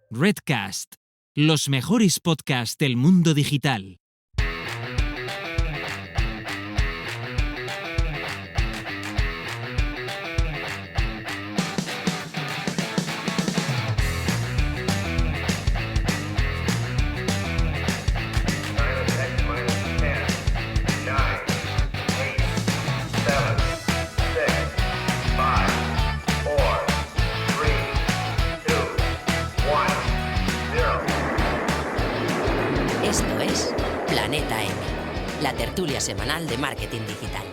Redcast, los mejores podcasts del mundo digital. Esto es Planeta M, la tertulia semanal de marketing digital.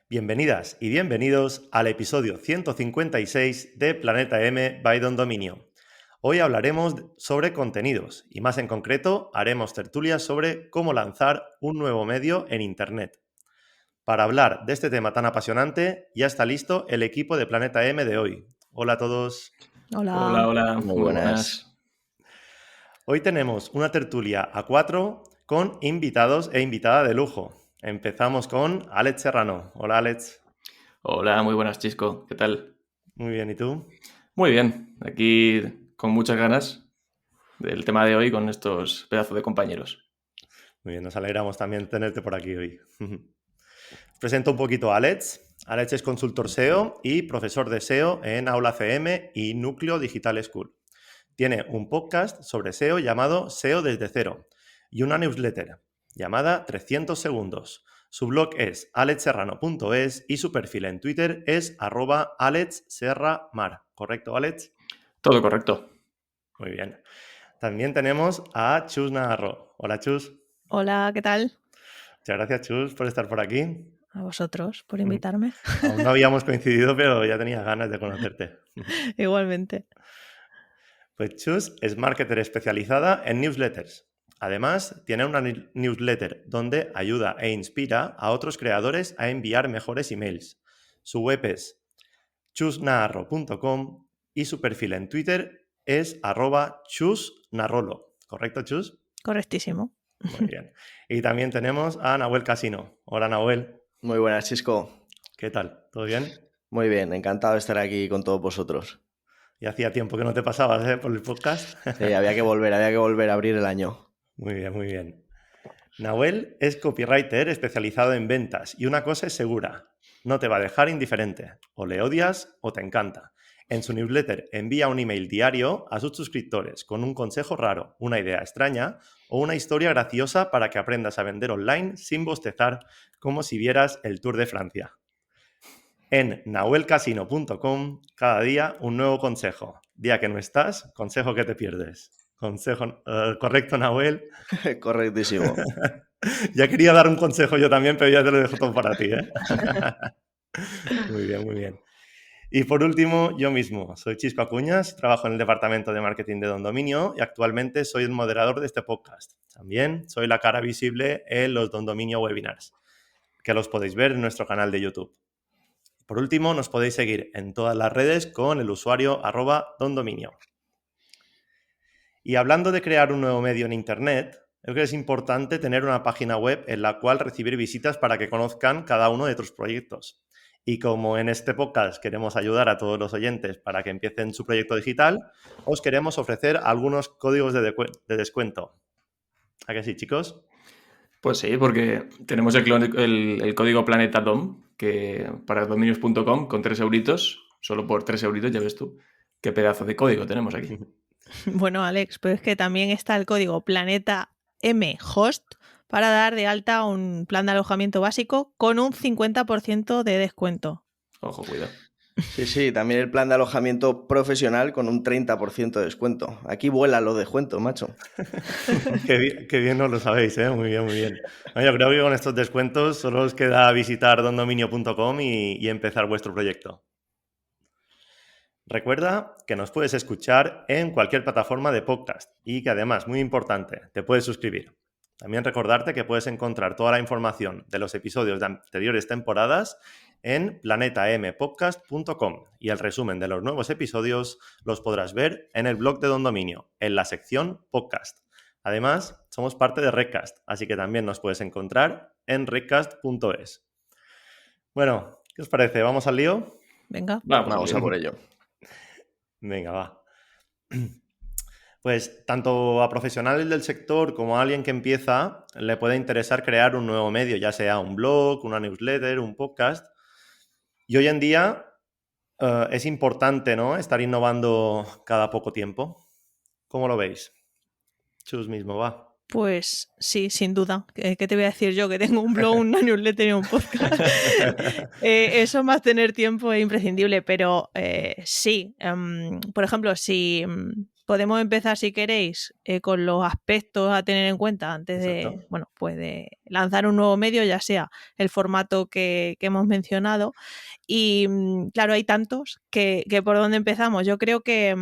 Bienvenidas y bienvenidos al episodio 156 de Planeta M by Don Dominio. Hoy hablaremos sobre contenidos y más en concreto haremos tertulias sobre cómo lanzar un nuevo medio en Internet. Para hablar de este tema tan apasionante ya está listo el equipo de Planeta M de hoy. Hola a todos. Hola. Hola, Muy buenas. Hoy tenemos una tertulia a 4 con invitados e invitada de lujo. Empezamos con Alex Serrano. Hola, Alex. Hola, muy buenas, Chisco. ¿Qué tal? Muy bien, ¿y tú? Muy bien, aquí con muchas ganas del tema de hoy con estos pedazos de compañeros. Muy bien, nos alegramos también tenerte por aquí hoy. Presento un poquito a Alex. Alex es consultor SEO y profesor de SEO en Aula CM y Núcleo Digital School. Tiene un podcast sobre SEO llamado SEO desde cero y una newsletter llamada 300 segundos. Su blog es alexserrano.es y su perfil en Twitter es @alexserramar. ¿Correcto, Alex? Todo correcto. Muy bien. También tenemos a Chus Navarro. Hola, Chus. Hola, ¿qué tal? Muchas gracias, Chus, por estar por aquí. A vosotros por invitarme. Aún no habíamos coincidido, pero ya tenía ganas de conocerte. Igualmente. Pues Chus es marketer especializada en newsletters. Además, tiene una newsletter donde ayuda e inspira a otros creadores a enviar mejores emails. Su web es chusnaarro.com y su perfil en Twitter es @chusnarrolo. ¿Correcto, Chus? Correctísimo. Muy bien. Y también tenemos a Nahuel Casino. Hola, Nahuel. Muy buenas, Chisco. ¿Qué tal? ¿Todo bien? Muy bien, encantado de estar aquí con todos vosotros. Y hacía tiempo que no te pasabas, por el podcast. Sí, había que volver a abrir el año. Muy bien, muy bien. Nahuel es copywriter especializado en ventas y una cosa es segura, no te va a dejar indiferente. O le odias o te encanta. En su newsletter envía un email diario a sus suscriptores con un consejo raro, una idea extraña o una historia graciosa para que aprendas a vender online sin bostezar como si vieras el Tour de Francia. En nahuelcasino.com, cada día un nuevo consejo. Día que no estás, consejo que te pierdes. Consejo, ¿correcto, Nahuel? Correctísimo. Ya quería dar un consejo yo también, pero ya te lo dejo todo para ti, ¿eh? Muy bien, muy bien. Y por último, yo mismo. Soy Chisco Acuñas, trabajo en el departamento de marketing de Don Dominio y actualmente soy el moderador de este podcast. También soy la cara visible en los Don Dominio webinars, que los podéis ver en nuestro canal de YouTube. Por último, nos podéis seguir en todas las redes con el usuario @dondominio. Y hablando de crear un nuevo medio en Internet, creo que es importante tener una página web en la cual recibir visitas para que conozcan cada uno de tus proyectos. Y como en este podcast queremos ayudar a todos los oyentes para que empiecen su proyecto digital, os queremos ofrecer algunos códigos de descuento. ¿A que sí, chicos? Pues sí, porque tenemos el código PlanetaDom, que para dominios.com con 3 euritos, solo por 3 euritos, ya ves tú, qué pedazo de código tenemos aquí. Bueno, Alex, pero es que también está el código Planeta M Host para dar de alta un plan de alojamiento básico con un 50% de descuento. Ojo, cuidado. Sí, también el plan de alojamiento profesional con un 30% de descuento. Aquí vuelan los descuentos, macho. Qué bien nos lo sabéis, ¿eh? Muy bien, muy bien. No, yo creo que con estos descuentos solo os queda visitar dondominio.com y empezar vuestro proyecto. Recuerda que nos puedes escuchar en cualquier plataforma de podcast y que además, muy importante, te puedes suscribir. También recordarte que puedes encontrar toda la información de los episodios de anteriores temporadas en planetampodcast.com y el resumen de los nuevos episodios los podrás ver en el blog de Don Dominio, en la sección podcast. Además, somos parte de Redcast, así que también nos puedes encontrar en redcast.es. Bueno, ¿qué os parece? ¿Vamos al lío? Venga. Vamos a por ello. Venga, va. Pues tanto a profesionales del sector como a alguien que empieza le puede interesar crear un nuevo medio, ya sea un blog, una newsletter, un podcast. Y hoy en día es importante, ¿no?, estar innovando cada poco tiempo. ¿Cómo lo veis? Chus mismo, va. Pues sí, sin duda. ¿Qué te voy a decir yo? Que tengo un blog, una newsletter y un podcast. Eso más tener tiempo es imprescindible, pero sí. Por ejemplo, si podemos empezar, si queréis, con los aspectos a tener en cuenta antes de, bueno, pues de lanzar un nuevo medio, ya sea el formato que hemos mencionado. Y claro, hay tantos que por dónde empezamos. Yo creo que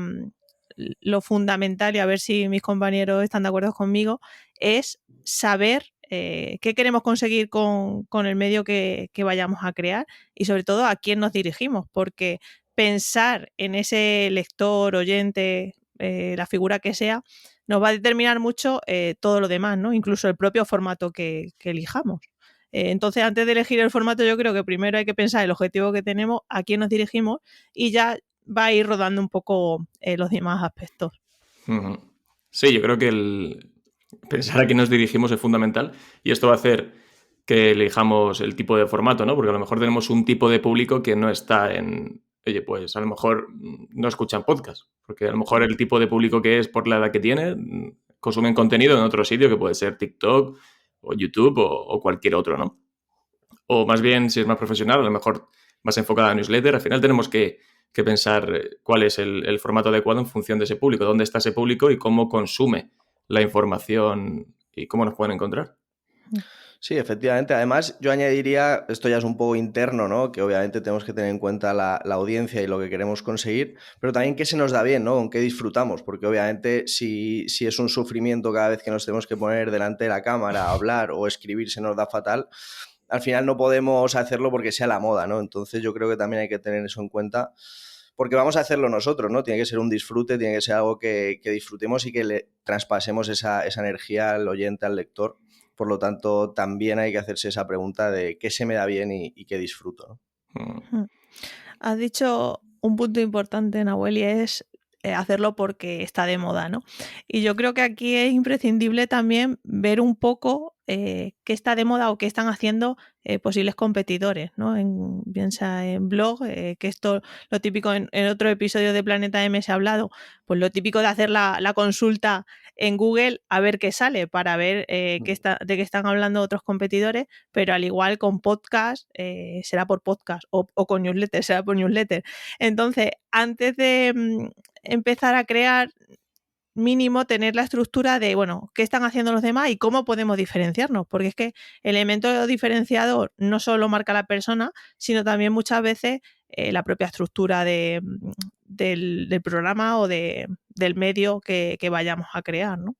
lo fundamental, y a ver si mis compañeros están de acuerdo conmigo, es saber qué queremos conseguir con el medio que vayamos a crear y sobre todo a quién nos dirigimos, porque pensar en ese lector, oyente, la figura que sea, nos va a determinar mucho todo lo demás, ¿no? Incluso el propio formato que elijamos. Entonces, antes de elegir el formato, yo creo que primero hay que pensar el objetivo que tenemos, a quién nos dirigimos y ya va a ir rodando un poco los demás aspectos. Sí, yo creo que el pensar a quién nos dirigimos es fundamental y esto va a hacer que elijamos el tipo de formato, ¿no? Porque a lo mejor tenemos un tipo de público que no está en... Oye, pues a lo mejor no escuchan podcast, porque a lo mejor el tipo de público que es por la edad que tiene consumen contenido en otro sitio que puede ser TikTok o YouTube o cualquier otro, ¿no? O más bien, si es más profesional, a lo mejor más enfocada a newsletter. Al final tenemos que pensar cuál es el formato adecuado en función de ese público, dónde está ese público y cómo consume la información y cómo nos pueden encontrar. Sí, efectivamente. Además, yo añadiría, esto ya es un poco interno, ¿no? Que obviamente tenemos que tener en cuenta la audiencia y lo que queremos conseguir, pero también qué se nos da bien, ¿no? Con qué disfrutamos, porque obviamente si es un sufrimiento cada vez que nos tenemos que poner delante de la cámara, hablar o escribir se nos da fatal, al final no podemos hacerlo porque sea la moda, ¿no? Entonces yo creo que también hay que tener eso en cuenta, porque vamos a hacerlo nosotros, ¿no? Tiene que ser un disfrute, tiene que ser algo que disfrutemos y que le traspasemos esa energía al oyente, al lector. Por lo tanto, también hay que hacerse esa pregunta de qué se me da bien y qué disfruto, ¿no? Has dicho un punto importante, Nahuel, y es hacerlo porque está de moda, ¿no? Y yo creo que aquí es imprescindible también ver un poco qué está de moda o qué están haciendo posibles competidores, ¿no? Piensa en blog, que esto, lo típico en otro episodio de Planeta M se ha hablado, pues lo típico de hacer la consulta en Google a ver qué sale, para ver de qué están hablando otros competidores, pero al igual con podcast será por podcast o con newsletter será por newsletter. Entonces, antes de empezar a crear, mínimo tener la estructura de, bueno, qué están haciendo los demás y cómo podemos diferenciarnos, porque es que el elemento diferenciador no solo marca la persona, sino también muchas veces la propia estructura del programa o del medio que vayamos a crear, ¿no?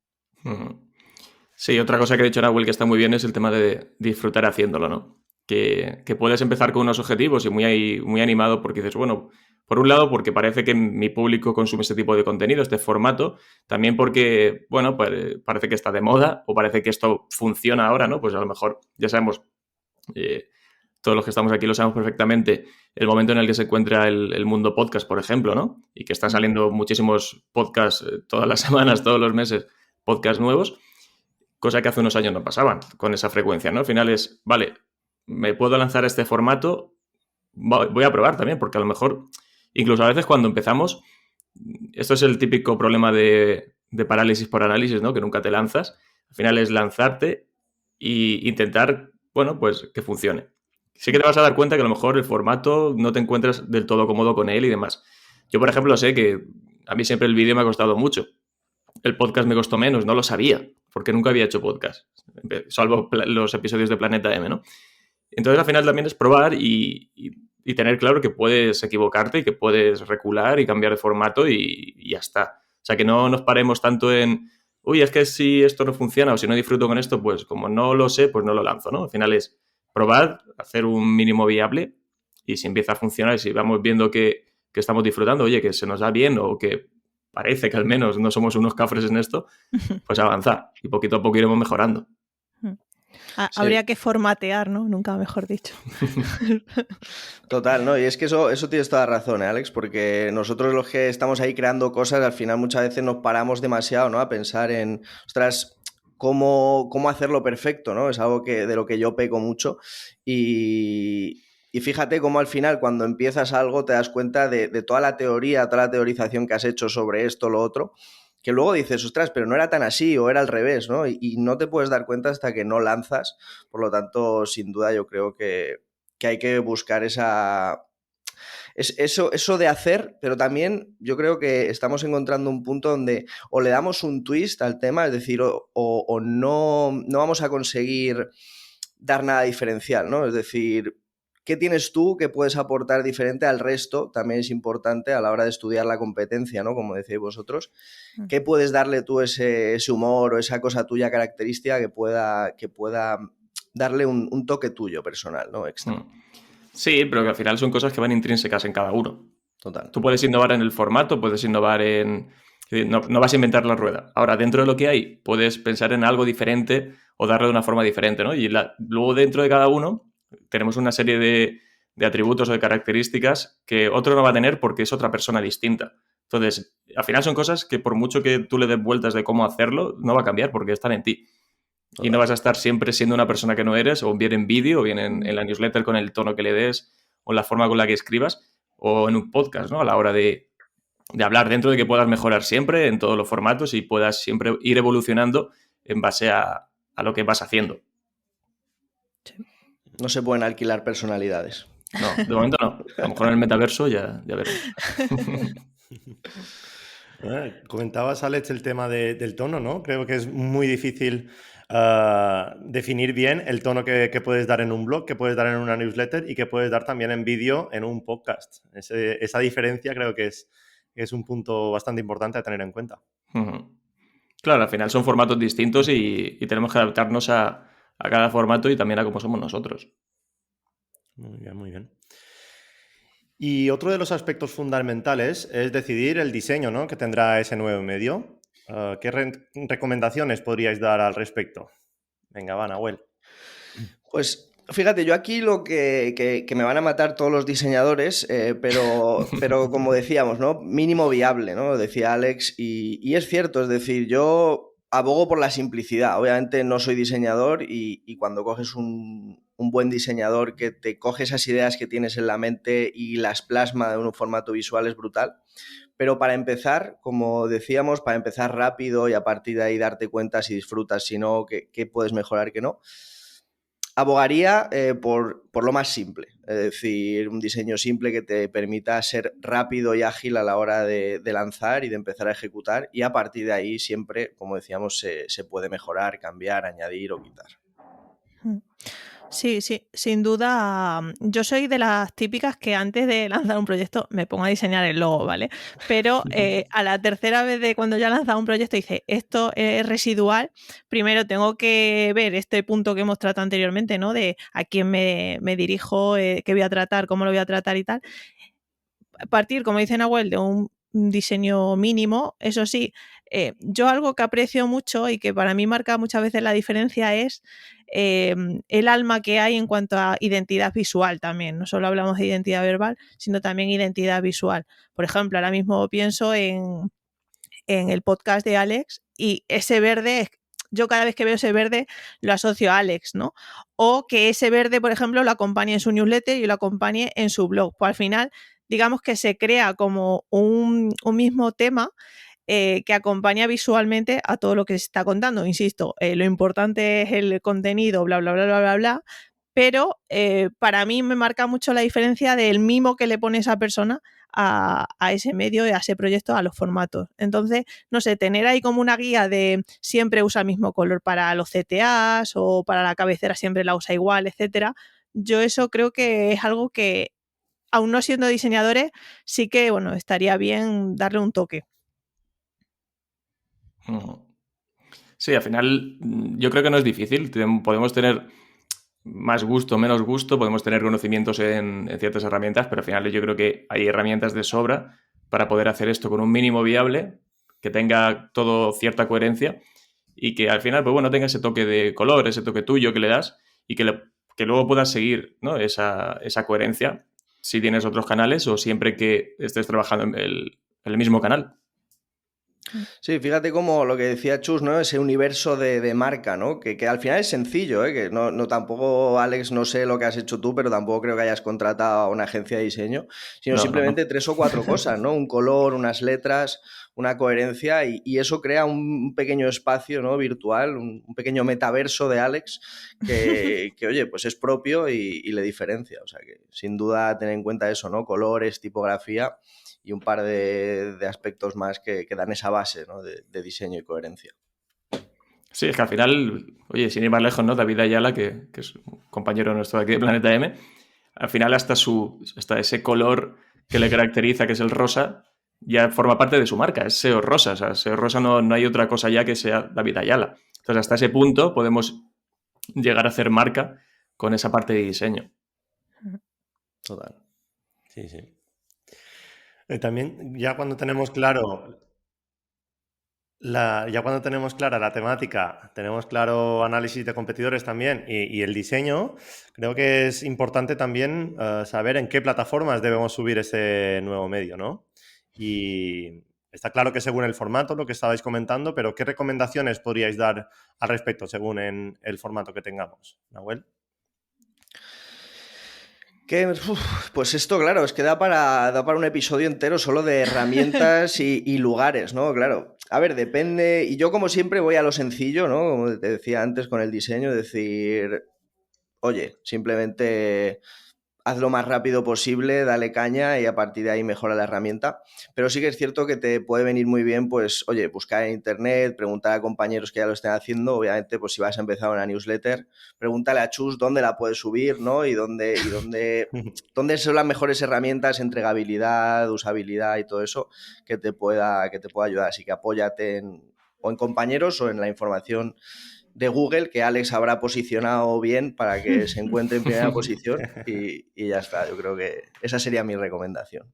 Sí, otra cosa que ha dicho Nahuel que está muy bien es el tema de disfrutar haciéndolo, ¿no? Que puedes empezar con unos objetivos y muy animado porque dices, bueno, por un lado porque parece que mi público consume este tipo de contenido, este formato, también porque, bueno, pues parece que está de moda o parece que esto funciona ahora, ¿no? Pues a lo mejor ya sabemos, todos los que estamos aquí lo sabemos perfectamente, el momento en el que se encuentra el mundo podcast, por ejemplo, ¿no? Y que están saliendo muchísimos podcasts todas las semanas, todos los meses, podcasts nuevos, cosa que hace unos años no pasaban con esa frecuencia, ¿no? Al final es, vale, me puedo lanzar a este formato, voy a probar también, porque a lo mejor, incluso a veces cuando empezamos, esto es el típico problema de parálisis por análisis, ¿no? Que nunca te lanzas. Al final es lanzarte e intentar, bueno, pues que funcione. Sí que te vas a dar cuenta que a lo mejor el formato no te encuentras del todo cómodo con él y demás. Yo, por ejemplo, sé que a mí siempre el vídeo me ha costado mucho. El podcast me costó menos, no lo sabía, porque nunca había hecho podcast, salvo los episodios de Planeta M, ¿no? Entonces, al final también es probar y tener claro que puedes equivocarte y que puedes recular y cambiar de formato y ya está. O sea, que no nos paremos tanto en, uy, es que si esto no funciona o si no disfruto con esto, pues como no lo sé, pues no lo lanzo, ¿no? Al final es probar, hacer un mínimo viable y si empieza a funcionar y si vamos viendo que estamos disfrutando, oye, que se nos da bien o que parece que al menos no somos unos cafres en esto, pues avanzar y poquito a poco iremos mejorando. Sí. Habría que formatear, ¿no? Nunca mejor dicho. Total, ¿no? Y es que eso tienes toda razón, Alex, porque nosotros los que estamos ahí creando cosas, al final muchas veces nos paramos demasiado, ¿no? A pensar en, ostras, cómo hacerlo perfecto, ¿no? Es algo de lo que yo peco mucho. Y fíjate cómo al final, cuando empiezas algo, te das cuenta de toda la teoría, toda la teorización que has hecho sobre esto, lo otro, que luego dices, ostras, pero no era tan así o era al revés, ¿no? Y no te puedes dar cuenta hasta que no lanzas. Por lo tanto, sin duda, yo creo que hay que buscar eso de hacer, pero también yo creo que estamos encontrando un punto donde o le damos un twist al tema, es decir, o no vamos a conseguir dar nada diferencial, ¿no? Es decir, ¿qué tienes tú que puedes aportar diferente al resto? También es importante a la hora de estudiar la competencia, ¿no? Como decíais vosotros. ¿Qué puedes darle tú ese humor o esa cosa tuya característica que pueda darle un toque tuyo personal, ¿no? Extra. Sí, pero que al final son cosas que van intrínsecas en cada uno. Total. Tú puedes innovar en el formato, puedes innovar en... No vas a inventar la rueda. Ahora, dentro de lo que hay, puedes pensar en algo diferente o darle de una forma diferente, ¿no? Y luego dentro de cada uno tenemos una serie de atributos o de características que otro no va a tener porque es otra persona distinta. Entonces, al final son cosas que por mucho que tú le des vueltas de cómo hacerlo, no va a cambiar porque están en ti. Y no vas a estar siempre siendo una persona que no eres, o bien en vídeo, o bien en la newsletter con el tono que le des, o en la forma con la que escribas, o en un podcast, ¿no? A la hora de hablar, dentro de que puedas mejorar siempre en todos los formatos y puedas siempre ir evolucionando en base a lo que vas haciendo. No se pueden alquilar personalidades. No, de momento no. A lo mejor en el metaverso ya veremos. Comentabas, Alex, el tema del tono, ¿no? Creo que es muy difícil definir bien el tono que puedes dar en un blog, que puedes dar en una newsletter y que puedes dar también en vídeo en un podcast. Esa diferencia creo que es un punto bastante importante a tener en cuenta. Claro, al final son formatos distintos y tenemos que adaptarnos a cada formato y también a cómo somos nosotros. Muy bien, muy bien. Y otro de los aspectos fundamentales es decidir el diseño, ¿no?, que tendrá ese nuevo medio. ¿Qué recomendaciones podríais dar al respecto? Venga, va, Nahuel. Pues fíjate, yo aquí lo que me van a matar todos los diseñadores, pero como decíamos, ¿no? Mínimo viable, ¿no? Decía Alex, y es cierto, es decir, yo abogo por la simplicidad. Obviamente no soy diseñador y cuando coges un buen diseñador que te coge esas ideas que tienes en la mente y las plasma de un formato visual es brutal. Pero para empezar, como decíamos, para empezar rápido y a partir de ahí darte cuenta si disfrutas, si no, qué puedes mejorar, qué no, abogaría por lo más simple. Es decir, un diseño simple que te permita ser rápido y ágil a la hora de lanzar y de empezar a ejecutar, y a partir de ahí siempre, como decíamos, se puede mejorar, cambiar, añadir o quitar. Sí, sin duda. Yo soy de las típicas que antes de lanzar un proyecto me pongo a diseñar el logo, ¿vale? Pero a la tercera vez de cuando ya he lanzado un proyecto dice, esto es residual, primero tengo que ver este punto que hemos tratado anteriormente, ¿no? De a quién me dirijo, qué voy a tratar, cómo lo voy a tratar y tal. Partir, como dice Nahuel, de un diseño mínimo. Eso sí, yo algo que aprecio mucho y que para mí marca muchas veces la diferencia es el alma que hay en cuanto a identidad visual también. No solo hablamos de identidad verbal, sino también identidad visual. Por ejemplo, ahora mismo pienso en el podcast de Alex y ese verde, yo cada vez que veo ese verde lo asocio a Alex, ¿no? O que ese verde, por ejemplo, lo acompañe en su newsletter y lo acompañe en su blog. Pues al final, digamos que se crea como un mismo tema que acompaña visualmente a todo lo que se está contando. Insisto, lo importante es el contenido, bla, bla, bla, bla, bla, bla, pero para mí me marca mucho la diferencia del mimo que le pone esa persona a ese medio, a ese proyecto, a los formatos. Entonces, no sé, tener ahí como una guía de siempre usa el mismo color para los CTAs o para la cabecera siempre la usa igual, etcétera. Yo eso creo que es algo que, aún no siendo diseñadores, sí que, bueno, estaría bien darle un toque. Sí, al final yo creo que no es difícil. Podemos tener más gusto, menos gusto, podemos tener conocimientos en ciertas herramientas, pero al final yo creo que hay herramientas de sobra para poder hacer esto con un mínimo viable que tenga todo cierta coherencia y que al final, pues bueno, tenga ese toque de color, ese toque tuyo que le das y que luego puedas seguir, ¿no? esa coherencia si tienes otros canales o siempre que estés trabajando en el mismo canal. Sí, fíjate cómo lo que decía Chus, ¿no? Ese universo de marca, ¿no? Que al final es sencillo, ¿eh? Que no tampoco, Alex, no sé lo que has hecho tú, pero tampoco creo que hayas contratado a una agencia de diseño, sino simplemente 3 o 4 cosas, ¿no? Un color, unas letras, una coherencia y eso crea un pequeño espacio, ¿no? Virtual, un pequeño metaverso de Alex que oye, pues es propio y le diferencia. O sea que sin duda tener en cuenta eso, ¿no? Colores, tipografía y un par de aspectos más que dan esa base, ¿no? de diseño y coherencia. Sí, es que al final, oye, sin ir más lejos, ¿no? David Ayala, que es un compañero nuestro de aquí de Planeta M, al final hasta ese color que le caracteriza, que es el rosa, ya forma parte de su marca, es SEO Rosa. O sea, SEO Rosa no hay otra cosa ya que sea David Ayala. Entonces, hasta ese punto podemos llegar a hacer marca con esa parte de diseño. Total. Sí, sí. También, ya cuando tenemos claro la temática, tenemos claro análisis de competidores también y el diseño, creo que es importante también saber en qué plataformas debemos subir ese nuevo medio, ¿no? Y está claro que según el formato, lo que estabais comentando, pero ¿qué recomendaciones podríais dar al respecto según en el formato que tengamos? ¿Nahuel? Pues esto, claro, es que da para un episodio entero solo de herramientas y lugares, ¿no? Claro. A ver, depende. Y yo, como siempre, voy a lo sencillo, ¿no? Como te decía antes con el diseño, decir, oye, simplemente haz lo más rápido posible, dale caña y a partir de ahí mejora la herramienta. Pero sí que es cierto que te puede venir muy bien, pues, oye, buscar en internet, preguntar a compañeros que ya lo estén haciendo. Obviamente, pues si vas a empezar una newsletter, pregúntale a Chus dónde la puedes subir, ¿no? Y dónde son las mejores herramientas, entregabilidad, usabilidad y todo eso que te pueda ayudar. Así que apóyate o en compañeros o en la información de Google que Alex habrá posicionado bien para que se encuentre en primera posición y ya está. Yo creo que esa sería mi recomendación.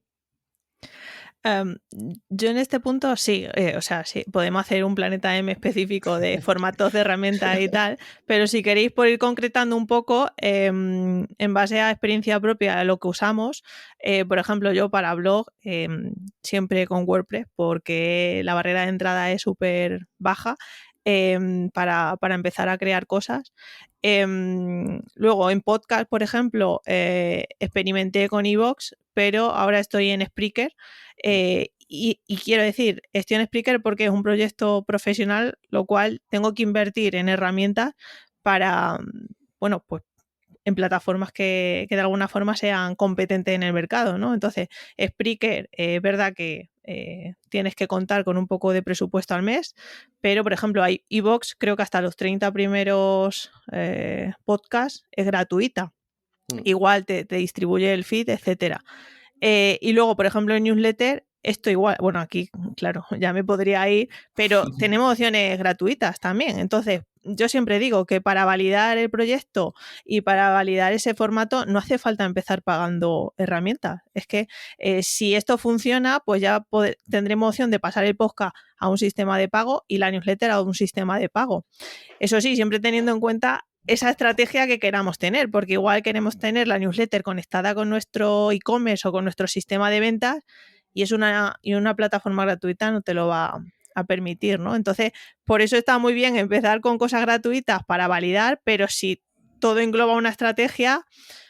Yo en este punto sí, o sea, sí, podemos hacer un Planeta M específico de formatos de herramientas y tal, pero si queréis por ir concretando un poco, en base a experiencia propia de lo que usamos, por ejemplo, yo para blog siempre con WordPress porque la barrera de entrada es súper baja para empezar a crear cosas. Luego en podcast, por ejemplo, experimenté con iVoox, pero ahora estoy en Spreaker. Y quiero decir, estoy en Spreaker porque es un proyecto profesional, lo cual tengo que invertir en herramientas para, bueno, pues en plataformas que de alguna forma sean competentes en el mercado, ¿no? Entonces, Spreaker, es verdad que tienes que contar con un poco de presupuesto al mes, pero, por ejemplo, hay iVoox, creo que hasta los 30 primeros podcasts es gratuita. Igual te distribuye el feed, etcétera. Y luego, por ejemplo, en newsletter, esto igual, bueno, aquí, claro, ya me podría ir, pero tenemos opciones gratuitas también. Entonces, yo siempre digo que para validar el proyecto y para validar ese formato no hace falta empezar pagando herramientas. Es que si esto funciona, pues ya tendremos opción de pasar el podcast a un sistema de pago y la newsletter a un sistema de pago. Eso sí, siempre teniendo en cuenta esa estrategia que queramos tener, porque igual queremos tener la newsletter conectada con nuestro e-commerce o con nuestro sistema de ventas y una plataforma gratuita no te lo va a permitir, ¿no? Entonces, por eso está muy bien empezar con cosas gratuitas para validar, pero si todo engloba una estrategia,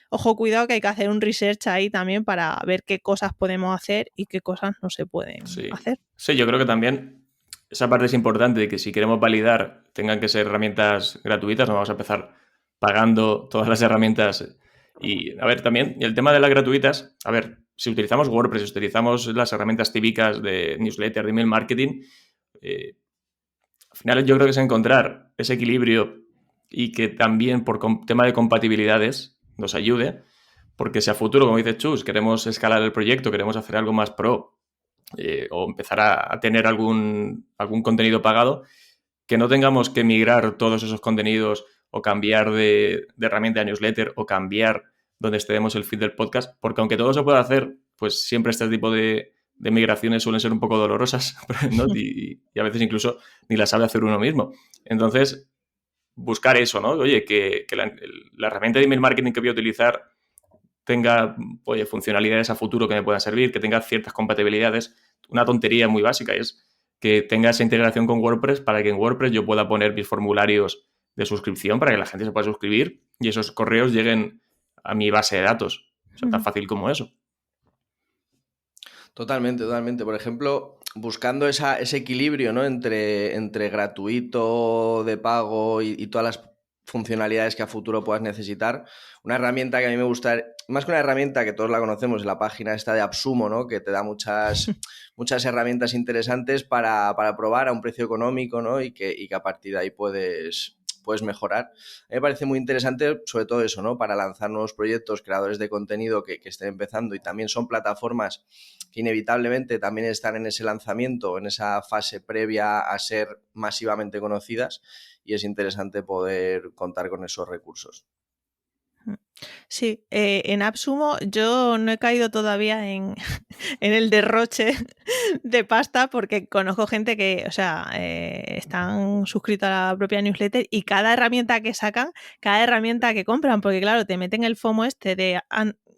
ojo, cuidado que hay que hacer un research ahí también para ver qué cosas podemos hacer y qué cosas no se pueden hacer. Sí, yo creo que también esa parte es importante de que si queremos validar tengan que ser herramientas gratuitas, no vamos a empezar pagando todas las herramientas. Y, a ver, también el tema de las gratuitas, a ver, si utilizamos WordPress, si utilizamos las herramientas típicas de newsletter, de email marketing, al final yo creo que es encontrar ese equilibrio y que también por tema de compatibilidades nos ayude, porque si a futuro, como dice Chus, queremos escalar el proyecto, queremos hacer algo más pro, o empezar a tener algún contenido pagado, que no tengamos que migrar todos esos contenidos o cambiar de herramienta de newsletter o cambiar donde estemos el feed del podcast, porque aunque todo se pueda hacer, pues siempre este tipo de de migraciones suelen ser un poco dolorosas, ¿no? Y a veces incluso ni las sabe hacer uno mismo. Entonces, buscar eso, ¿no? Oye, que la herramienta de email marketing que voy a utilizar tenga, oye, funcionalidades a futuro que me puedan servir, que tenga ciertas compatibilidades. Una tontería muy básica es que tenga esa integración con WordPress para que en WordPress yo pueda poner mis formularios de suscripción para que la gente se pueda suscribir y esos correos lleguen a mi base de datos. O sea, tan fácil como eso. Totalmente. Por ejemplo, buscando ese equilibrio, ¿no? entre gratuito, de pago y todas las funcionalidades que a futuro puedas necesitar. Una herramienta que a mí me gusta, más que una herramienta que todos la conocemos, es la página esta de AppSumo, ¿no? Que te da muchas herramientas interesantes para probar a un precio económico, ¿no? Y que a partir de ahí puedes mejorar. A mí me parece muy interesante, sobre todo eso, ¿no? Para lanzar nuevos proyectos, creadores de contenido que estén empezando, y también son plataformas que inevitablemente también están en ese lanzamiento, en esa fase previa a ser masivamente conocidas, y es interesante poder contar con esos recursos. Sí, en AppSumo yo no he caído todavía en el derroche de pasta, porque conozco gente que, o sea, están suscritos a la propia newsletter y cada herramienta que sacan, cada herramienta que compran, porque claro, te meten el FOMO de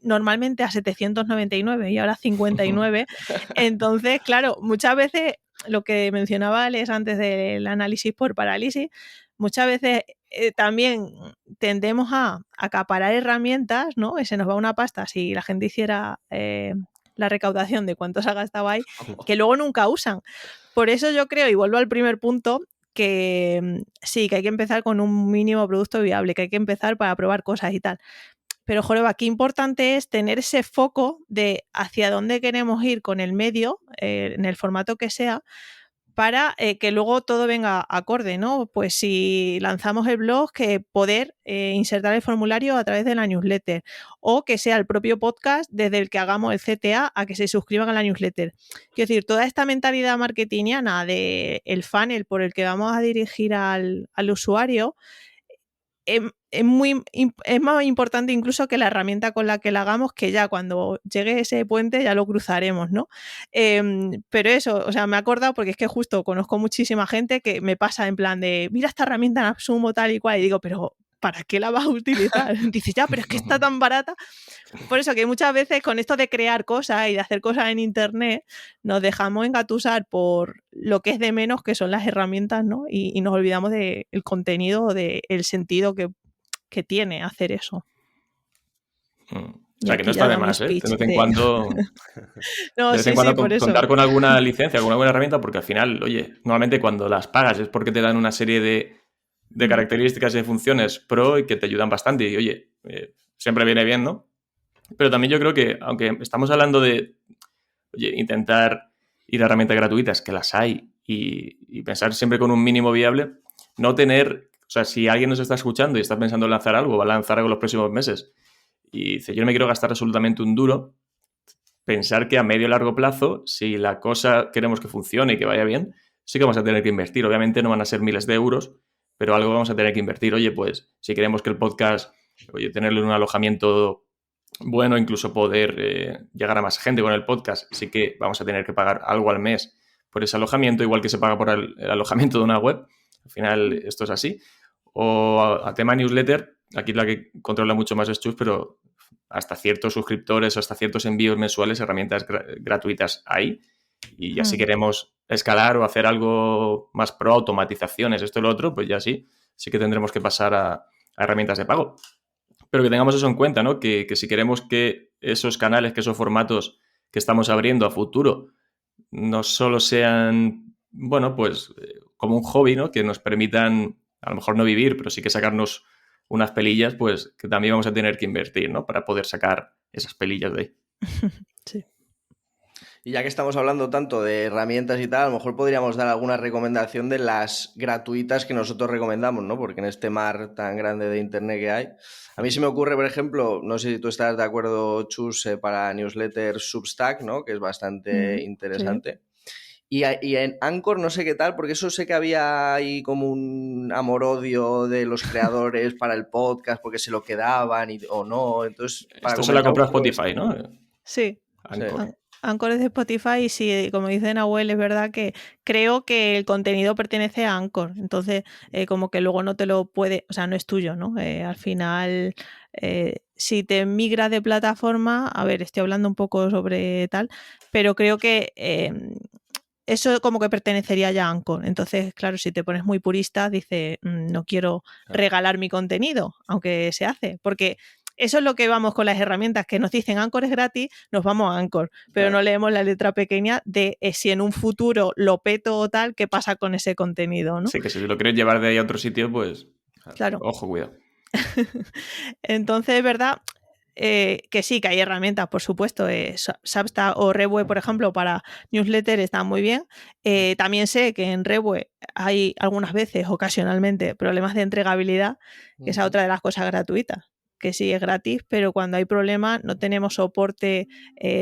normalmente a 799 y ahora 59. Entonces, claro, muchas veces lo que mencionaba Alex antes del análisis por parálisis, muchas veces también tendemos a acaparar herramientas, ¿no? Y se nos va una pasta si la gente hiciera la recaudación de cuánto se ha gastado ahí, que luego nunca usan. Por eso yo creo, y vuelvo al primer punto, que sí, que hay que empezar con un mínimo producto viable, que hay que empezar para probar cosas y tal. Pero, Joreba, qué importante es tener ese foco de hacia dónde queremos ir con el medio, en el formato que sea, para que luego todo venga acorde, ¿no? Pues si lanzamos el blog, que poder insertar el formulario a través de la newsletter, o que sea el propio podcast desde el que hagamos el CTA a que se suscriban a la newsletter. Quiero decir, toda esta mentalidad marketingiana de el funnel por el que vamos a dirigir al usuario es más importante incluso que la herramienta con la que la hagamos, que ya cuando llegue ese puente ya lo cruzaremos, ¿no? Pero eso, o sea, me he acordado porque es que justo conozco muchísima gente que me pasa en plan de, mira esta herramienta en AppSumo tal y cual, y digo, pero ¿para qué la vas a utilizar? Dices, ya, pero es que está tan barata. Por eso que muchas veces con esto de crear cosas y de hacer cosas en internet nos dejamos engatusar por lo que es de menos, que son las herramientas, ¿no? Y nos olvidamos del contenido o del sentido que tiene hacer eso. O sea, que no está de más, ¿eh? De vez en cuando, no, de vez en cuando contar con alguna licencia, con alguna herramienta, porque al final, oye, normalmente cuando las pagas es porque te dan una serie de características y de funciones pro y que te ayudan bastante. Y, oye, siempre viene bien, ¿no? Pero también yo creo que, aunque estamos hablando de, oye, intentar ir a herramientas gratuitas, que las hay, y pensar siempre con un mínimo viable, no tener, o sea, si alguien nos está escuchando y está pensando en lanzar algo, va a lanzar algo en los próximos meses, y dice, yo no me quiero gastar absolutamente un duro, pensar que a medio y largo plazo, si la cosa queremos que funcione y que vaya bien, sí que vamos a tener que invertir. Obviamente no van a ser miles de euros, pero algo vamos a tener que invertir. Oye, pues, si queremos que el podcast, oye, tenerle un alojamiento bueno, incluso poder llegar a más gente con el podcast, sí que vamos a tener que pagar algo al mes por ese alojamiento, igual que se paga por el alojamiento de una web. Al final esto es así. O a tema newsletter, aquí la que controla mucho más es Chus, pero hasta ciertos suscriptores o hasta ciertos envíos mensuales, herramientas gratuitas hay. Y ya si queremos escalar o hacer algo más pro, automatizaciones, esto y lo otro, pues ya sí que tendremos que pasar a herramientas de pago. Pero que tengamos eso en cuenta, ¿no? Que si queremos que esos canales, que esos formatos que estamos abriendo a futuro no solo sean, bueno, pues como un hobby, ¿no? Que nos permitan, a lo mejor no vivir, pero sí que sacarnos unas pelillas, pues que también vamos a tener que invertir, ¿no? Para poder sacar esas pelillas de ahí. Sí. Y ya que estamos hablando tanto de herramientas y tal, a lo mejor podríamos dar alguna recomendación de las gratuitas que nosotros recomendamos, ¿no? Porque en este mar tan grande de internet que hay, a mí se me ocurre, por ejemplo, no sé si tú estás de acuerdo, Chus, para newsletter Substack, ¿no? Que es bastante interesante. Sí. Y en Anchor no sé qué tal, porque eso sé que había ahí como un amor-odio de los creadores para el podcast, porque se lo quedaban o no. Entonces, esto se lo ha comprado Spotify, ¿no? Sí. Anchor. Anchor es de Spotify y sí, como dice Nahuel, es verdad que creo que el contenido pertenece a Anchor. Entonces, como que luego no te lo puede, o sea, no es tuyo, ¿no? Al final, si te migras de plataforma, a ver, estoy hablando un poco sobre tal, pero creo que eso como que pertenecería ya a Anchor. Entonces, claro, si te pones muy purista, dices, no quiero regalar mi contenido, aunque se hace, porque eso es lo que vamos con las herramientas que nos dicen Anchor es gratis, nos vamos a Anchor, pero no leemos la letra pequeña de si en un futuro lo peto o tal, qué pasa con ese contenido, ¿no? Sí, que si lo quieres llevar de ahí a otro sitio, pues Claro. ojo, cuidado. Entonces, es verdad que sí, que hay herramientas, por supuesto. Substack o Revue, por ejemplo, para newsletter están muy bien. También sé que en Revue hay algunas veces, ocasionalmente, problemas de entregabilidad, que esa es otra de las cosas gratuitas, que sí es gratis, pero cuando hay problemas no tenemos soporte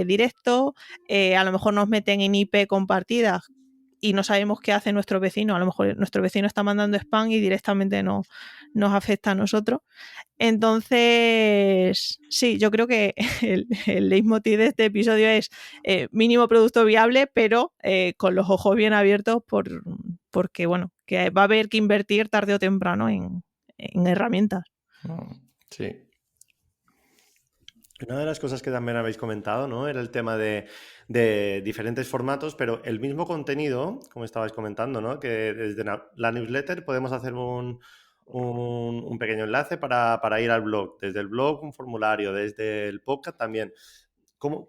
directo, a lo mejor nos meten en IP compartidas y no sabemos qué hace nuestro vecino. A lo mejor nuestro vecino está mandando spam y directamente nos afecta a nosotros. Entonces, sí, yo creo que el leitmotiv de este episodio es mínimo producto viable, pero con los ojos bien abiertos porque, bueno, que va a haber que invertir tarde o temprano en herramientas. Sí. Una de las cosas que también habéis comentado, ¿no? Era el tema de diferentes formatos, pero el mismo contenido, como estabais comentando, ¿no? Que desde la newsletter podemos hacer un pequeño enlace para ir al blog. Desde el blog un formulario, desde el podcast también.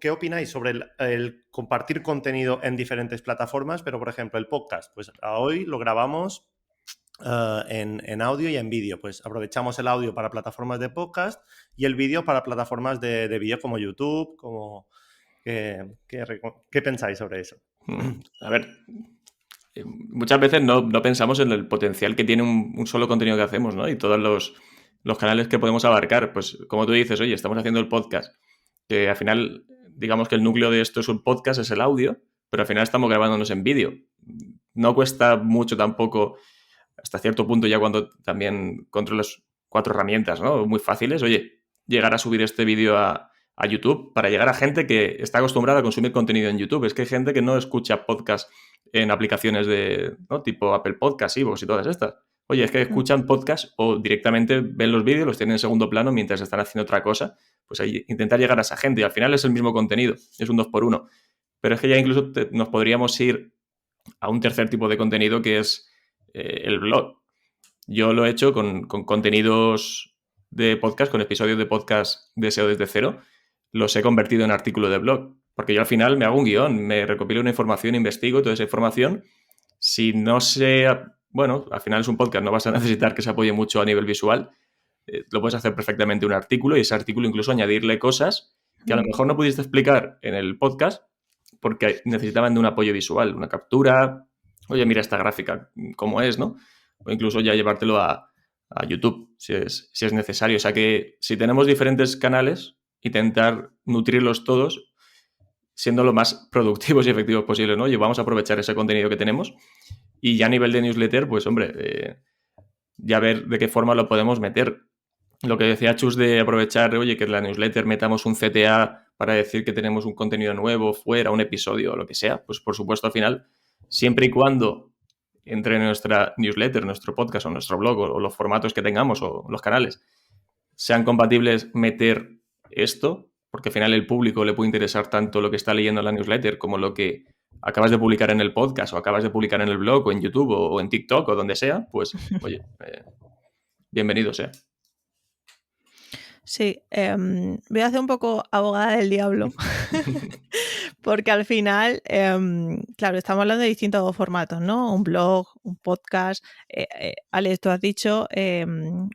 ¿Qué opináis sobre el compartir contenido en diferentes plataformas? Pero, por ejemplo, el podcast, pues hoy lo grabamos en audio y en vídeo. Pues aprovechamos el audio para plataformas de podcast y el vídeo para plataformas de vídeo como YouTube. ¿Qué pensáis sobre eso? A ver, muchas veces no pensamos en el potencial que tiene un solo contenido que hacemos, ¿no? Y todos los canales que podemos abarcar. Pues como tú dices, oye, estamos haciendo el podcast, que al final, digamos que el núcleo de esto es un podcast, es el audio, pero al final estamos grabándonos en vídeo. No cuesta mucho tampoco, hasta cierto punto ya cuando también controlas 4 herramientas, ¿no? Muy fáciles, oye, llegar a subir este vídeo a YouTube para llegar a gente que está acostumbrada a consumir contenido en YouTube. Es que hay gente que no escucha podcast en aplicaciones de, ¿no? Tipo Apple Podcast, iVoox y todas estas. Oye, es que escuchan podcast o directamente ven los vídeos, los tienen en segundo plano mientras están haciendo otra cosa. Pues ahí intentar llegar a esa gente y al final es el mismo contenido, es un 2x1. Pero es que ya incluso nos podríamos ir a un tercer tipo de contenido que es el blog. Yo lo he hecho con contenidos de podcast, con episodios de podcast de SEO desde cero. Los he convertido en artículo de blog. Porque yo al final me hago un guión, me recopilo una información, investigo toda esa información. Si no sé, bueno, al final es un podcast, no vas a necesitar que se apoye mucho a nivel visual. Lo puedes hacer perfectamente un artículo y ese artículo incluso añadirle cosas que a lo mejor no pudiste explicar en el podcast porque necesitaban de un apoyo visual, una captura. Oye, mira esta gráfica, cómo es, ¿no? O incluso ya llevártelo a YouTube, si es necesario. O sea que si tenemos diferentes canales, intentar nutrirlos todos siendo lo más productivos y efectivos posible, ¿no? Y vamos a aprovechar ese contenido que tenemos. Y ya a nivel de newsletter, pues hombre, ya ver de qué forma lo podemos meter. Lo que decía Chus de aprovechar, oye, que en la newsletter metamos un CTA para decir que tenemos un contenido nuevo fuera, un episodio o lo que sea, pues por supuesto al final, siempre y cuando entre en nuestra newsletter, nuestro podcast o nuestro blog o los formatos que tengamos o los canales sean compatibles meter esto, porque al final el público le puede interesar tanto lo que está leyendo en la newsletter como lo que acabas de publicar en el podcast o acabas de publicar en el blog o en YouTube o en TikTok o donde sea, pues oye, bienvenido sea. Sí, voy a hacer un poco abogada del diablo, porque al final, claro, estamos hablando de distintos formatos, ¿no? Un blog, un podcast. Alex, tú has dicho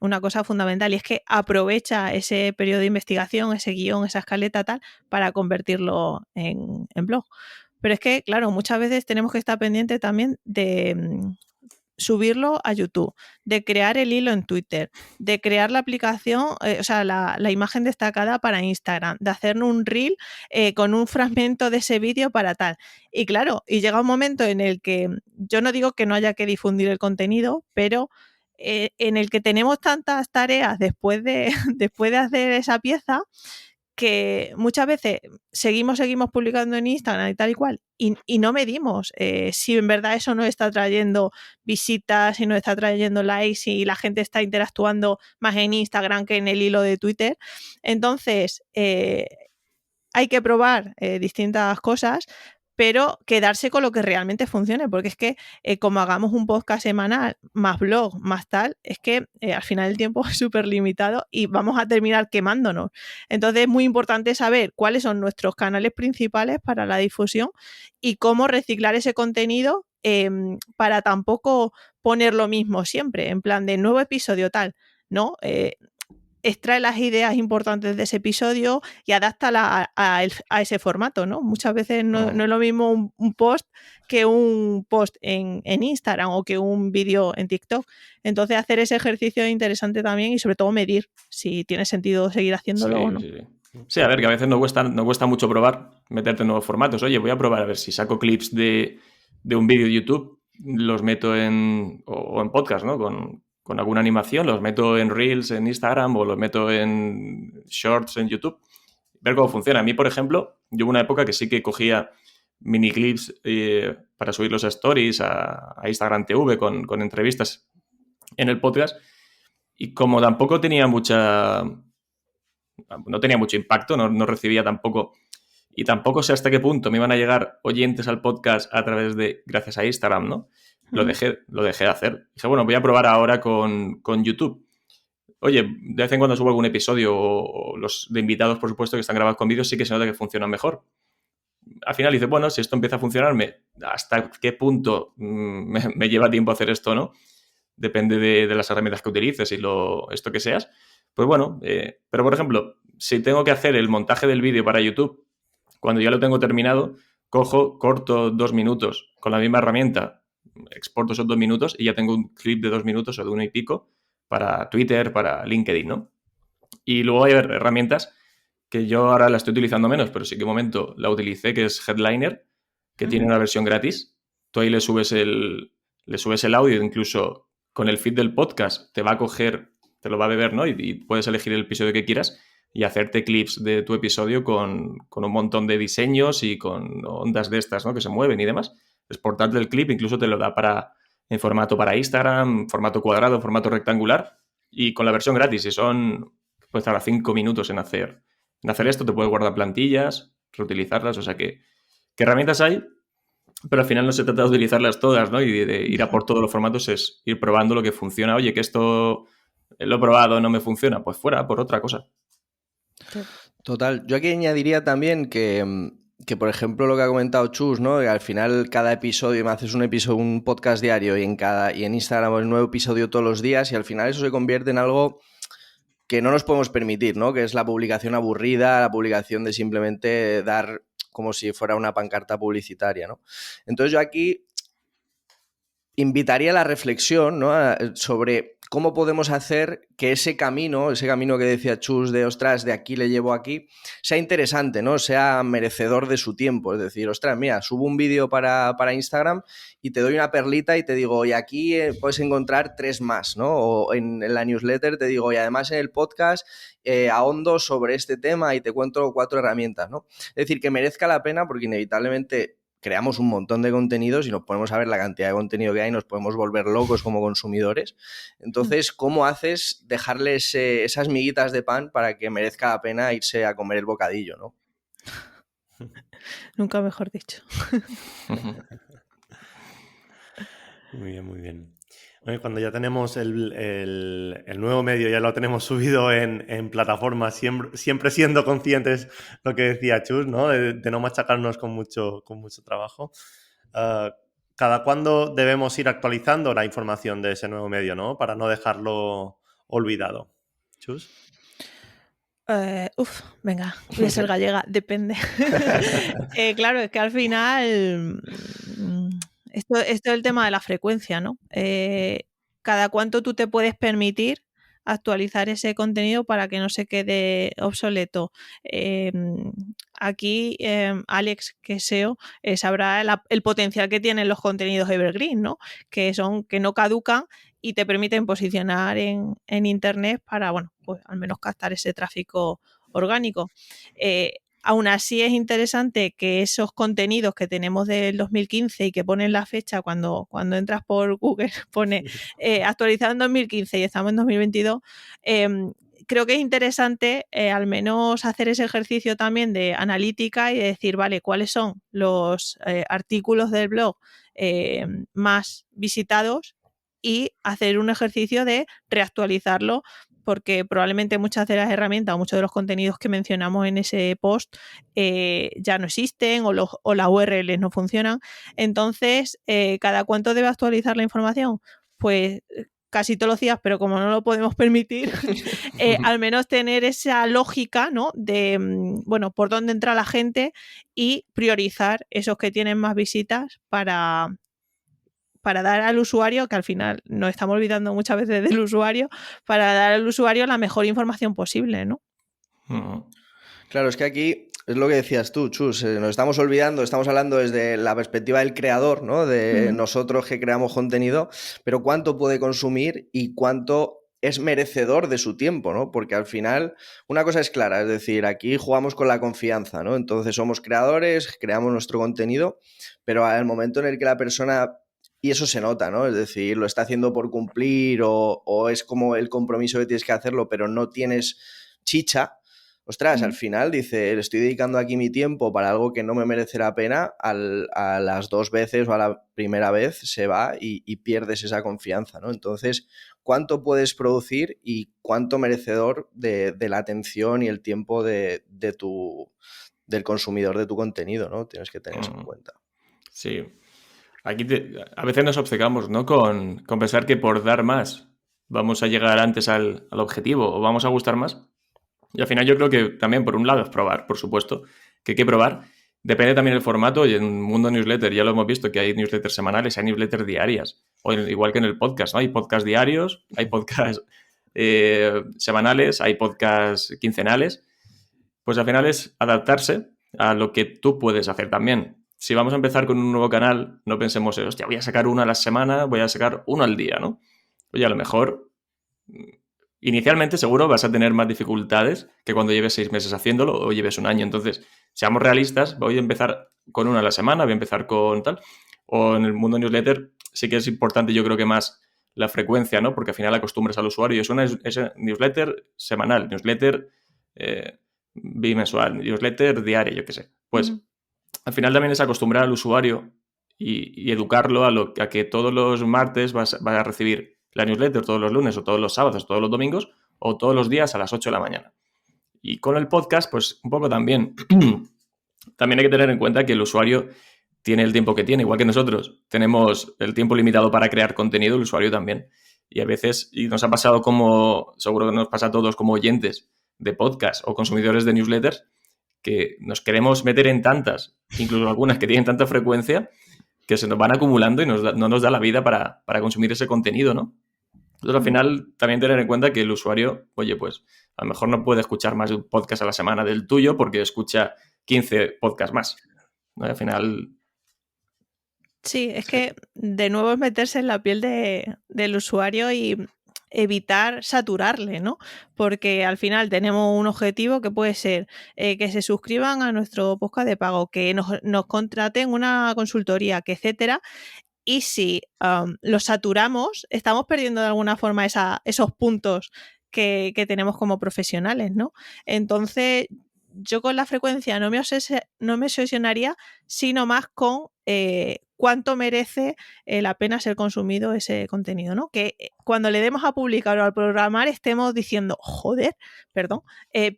una cosa fundamental y es que aprovecha ese periodo de investigación, ese guión, esa escaleta tal, para convertirlo en blog. Pero es que, claro, muchas veces tenemos que estar pendientes también de subirlo a YouTube, de crear el hilo en Twitter, de crear la aplicación, o sea, la imagen destacada para Instagram, de hacer un reel con un fragmento de ese vídeo para tal. Y claro, y llega un momento en el que yo no digo que no haya que difundir el contenido, pero en el que tenemos tantas tareas después de hacer esa pieza que muchas veces seguimos publicando en Instagram y tal y cual, y no medimos si en verdad eso nos está trayendo visitas, si nos está trayendo likes, si la gente está interactuando más en Instagram que en el hilo de Twitter. Entonces, hay que probar distintas cosas, pero quedarse con lo que realmente funcione, porque es que como hagamos un podcast semanal, más blog, más tal, es que al final el tiempo es súper limitado y vamos a terminar quemándonos. Entonces es muy importante saber cuáles son nuestros canales principales para la difusión y cómo reciclar ese contenido para tampoco poner lo mismo siempre, en plan de nuevo episodio tal, ¿no? Extrae las ideas importantes de ese episodio y adáptala a ese formato, ¿no? Muchas veces no es lo mismo un post que un post en Instagram o que un vídeo en TikTok. Entonces hacer ese ejercicio es interesante también y sobre todo medir si tiene sentido seguir haciéndolo o no. Sí, a ver, que a veces no cuesta mucho probar, meterte en nuevos formatos. Oye, voy a probar a ver si saco clips de un vídeo de YouTube, los meto en podcast, ¿no? Con alguna animación, los meto en Reels en Instagram o los meto en Shorts en YouTube, ver cómo funciona. A mí, por ejemplo, yo hubo una época que sí que cogía mini clips para subir los stories a Instagram TV con entrevistas en el podcast, y como tampoco tenía no tenía mucho impacto, no recibía tampoco, y tampoco sé hasta qué punto me iban a llegar oyentes al podcast gracias a Instagram, ¿no? Lo dejé de hacer. Dije, bueno, voy a probar ahora con YouTube. Oye, de vez en cuando subo algún episodio o los de invitados, por supuesto, que están grabados con vídeos, sí que se nota que funcionan mejor. Al final dice, bueno, si esto empieza a funcionarme, ¿hasta qué punto me lleva tiempo hacer esto, no? Depende de las herramientas que utilices y esto que seas. Pues bueno, pero por ejemplo, si tengo que hacer el montaje del vídeo para YouTube, cuando ya lo tengo terminado, corto 2 minutos con la misma herramienta, exporto esos 2 minutos y ya tengo un clip de 2 minutos o de 1 y pico para Twitter, para LinkedIn, ¿no? Y luego hay herramientas que yo ahora la estoy utilizando menos, pero sí que un momento la utilicé, que es Headliner, que tiene una versión gratis. Tú ahí le subes el audio, incluso con el feed del podcast te va a coger, te lo va a beber, ¿no? Y puedes elegir el episodio que quieras y hacerte clips de tu episodio con un montón de diseños y con ondas de estas, ¿no? Que se mueven y demás. Exportarte el clip, incluso te lo da en formato para Instagram, formato cuadrado, formato rectangular, y con la versión gratis, y puedes tardar 5 minutos en hacer esto, te puedes guardar plantillas, reutilizarlas, o sea que herramientas hay, pero al final no se trata de utilizarlas todas, ¿no? Y de ir a por todos los formatos, es ir probando lo que funciona. Oye, que esto lo he probado, no me funciona, pues fuera, por otra cosa. Total. Yo aquí añadiría también que por ejemplo, lo que ha comentado Chus, ¿no? Que al final cada episodio, me haces un podcast diario y en Instagram un nuevo episodio todos los días, y al final eso se convierte en algo que no nos podemos permitir, ¿no? Que es la publicación aburrida, la publicación de simplemente dar como si fuera una pancarta publicitaria, ¿no? Entonces yo aquí invitaría a la reflexión, ¿no? Sobre cómo podemos hacer que ese camino que decía Chus de, ostras, de aquí le llevo aquí, sea interesante, ¿no? Sea merecedor de su tiempo. Es decir, ostras, mira, subo un vídeo para Instagram y te doy una perlita y te digo, y aquí puedes encontrar 3 más, ¿no? O en la newsletter te digo, y además en el podcast ahondo sobre este tema y te cuento 4 herramientas, ¿no? Es decir, que merezca la pena, porque inevitablemente creamos un montón de contenidos y nos ponemos a ver la cantidad de contenido que hay, nos podemos volver locos como consumidores. Entonces, ¿cómo haces dejarle esas miguitas de pan para que merezca la pena irse a comer el bocadillo, ¿no? Nunca mejor dicho. Muy bien, muy bien. Cuando ya tenemos el nuevo medio, ya lo tenemos subido en plataformas, siempre siendo conscientes, lo que decía Chus, ¿no? De no machacarnos con mucho trabajo. ¿Cada cuándo debemos ir actualizando la información de ese nuevo medio, ¿no? Para no dejarlo olvidado. ¿Chus? Venga, voy a ser gallega, depende. Claro, es que al final esto es el tema de la frecuencia, ¿no? ¿Cada cuánto tú te puedes permitir actualizar ese contenido para que no se quede obsoleto? Aquí Alex, que es SEO, sabrá el potencial que tienen los contenidos evergreen, ¿no? Que no caducan y te permiten posicionar en internet para, bueno, pues al menos captar ese tráfico orgánico. Aún así es interesante que esos contenidos que tenemos del 2015 y que ponen la fecha cuando entras por Google, pone actualizado en 2015 y estamos en 2022, creo que es interesante al menos hacer ese ejercicio también de analítica y de decir, vale, ¿cuáles son los artículos del blog más visitados? Y hacer un ejercicio de reactualizarlo, porque probablemente muchas de las herramientas o muchos de los contenidos que mencionamos en ese post ya no existen o las URLs no funcionan. Entonces, ¿cada cuánto debe actualizar la información? Pues casi todos los días, pero como no lo podemos permitir, al menos tener esa lógica, ¿no? De, bueno, por dónde entra la gente y priorizar esos que tienen más visitas para dar al usuario, que al final nos estamos olvidando muchas veces del usuario, para dar al usuario la mejor información posible, ¿no? Claro, es que aquí es lo que decías tú, Chus, nos estamos olvidando, estamos hablando desde la perspectiva del creador, ¿no? De nosotros que creamos contenido, pero cuánto puede consumir y cuánto es merecedor de su tiempo, ¿no? Porque al final una cosa es clara, es decir, aquí jugamos con la confianza, ¿no? Entonces somos creadores, creamos nuestro contenido, pero al momento en el que la persona... Y eso se nota, ¿no? Es decir, lo está haciendo por cumplir o es como el compromiso que tienes que hacerlo, pero no tienes chicha. Ostras, al final dice, le estoy dedicando aquí mi tiempo para algo que no me merece la pena, a las 2 veces o a la primera vez se va y pierdes esa confianza, ¿no? Entonces, ¿cuánto puedes producir y cuánto merecedor de la atención y el tiempo del consumidor de tu contenido, ¿no? Tienes que tener eso en cuenta. Sí. Aquí a veces nos obcecamos, ¿no? Con pensar que por dar más vamos a llegar antes al objetivo o vamos a gustar más. Y al final yo creo que también, por un lado, es probar, por supuesto, que hay que probar. Depende también del formato y en el mundo newsletter ya lo hemos visto que hay newsletters semanales, hay newsletters diarias. O igual que en el podcast, ¿no? Hay podcasts diarios, hay podcasts semanales, hay podcasts quincenales. Pues al final es adaptarse a lo que tú puedes hacer también. Si vamos a empezar con un nuevo canal, no pensemos, hostia, voy a sacar uno a la semana, voy a sacar uno al día, ¿no? Oye, a lo mejor, inicialmente seguro vas a tener más dificultades que cuando lleves 6 meses haciéndolo o lleves un año. Entonces, seamos realistas, voy a empezar con uno a la semana, voy a empezar con tal. O en el mundo newsletter sí que es importante, yo creo que más la frecuencia, ¿no? Porque al final acostumbras al usuario. Es una newsletter semanal, newsletter bimensual, newsletter diaria, yo qué sé. Pues... Al final también es acostumbrar al usuario y educarlo a que todos los martes vas a recibir la newsletter, todos los lunes o todos los sábados, todos los domingos o todos los días a las 8 de la mañana. Y con el podcast, pues un poco también. También hay que tener en cuenta que el usuario tiene el tiempo que tiene, igual que nosotros. Tenemos el tiempo limitado para crear contenido, el usuario también. Y a veces, y nos ha pasado como, seguro que nos pasa a todos como oyentes de podcast o consumidores de newsletters, que nos queremos meter en tantas, incluso algunas que tienen tanta frecuencia, que se nos van acumulando y no nos da la vida para consumir ese contenido, ¿no? Entonces, al final, también tener en cuenta que el usuario, oye, pues a lo mejor no puede escuchar más de un podcast a la semana del tuyo porque escucha 15 podcasts más, ¿no? Al final... Sí, es que de nuevo es meterse en la piel del usuario y evitar saturarle, ¿no? Porque al final tenemos un objetivo que puede ser que se suscriban a nuestro podcast de pago, que nos contraten una consultoría, que etcétera. Y si los saturamos, estamos perdiendo de alguna forma esos puntos que tenemos como profesionales, ¿no? Entonces, yo con la frecuencia no me obsesionaría, sino más con cuánto merece la pena ser consumido ese contenido, ¿no? Que cuando le demos a publicar o a programar estemos diciendo, joder, perdón,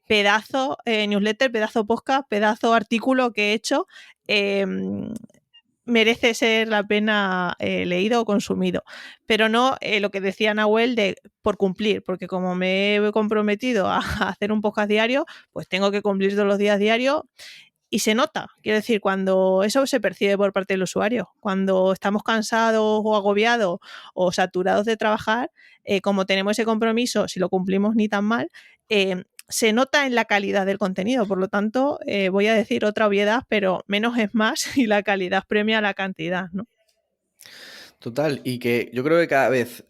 pedazo newsletter, pedazo podcast, pedazo artículo que he hecho, merece ser la pena leído o consumido, pero no lo que decía Nahuel de por cumplir, porque como me he comprometido a hacer un podcast diario, pues tengo que cumplir todos los días diarios y se nota, quiero decir, cuando eso se percibe por parte del usuario, cuando estamos cansados o agobiados o saturados de trabajar, como tenemos ese compromiso, si lo cumplimos ni tan mal, se nota en la calidad del contenido. Por lo tanto, voy a decir otra obviedad, pero menos es más y la calidad premia la cantidad, ¿no? Total, y que yo creo que cada vez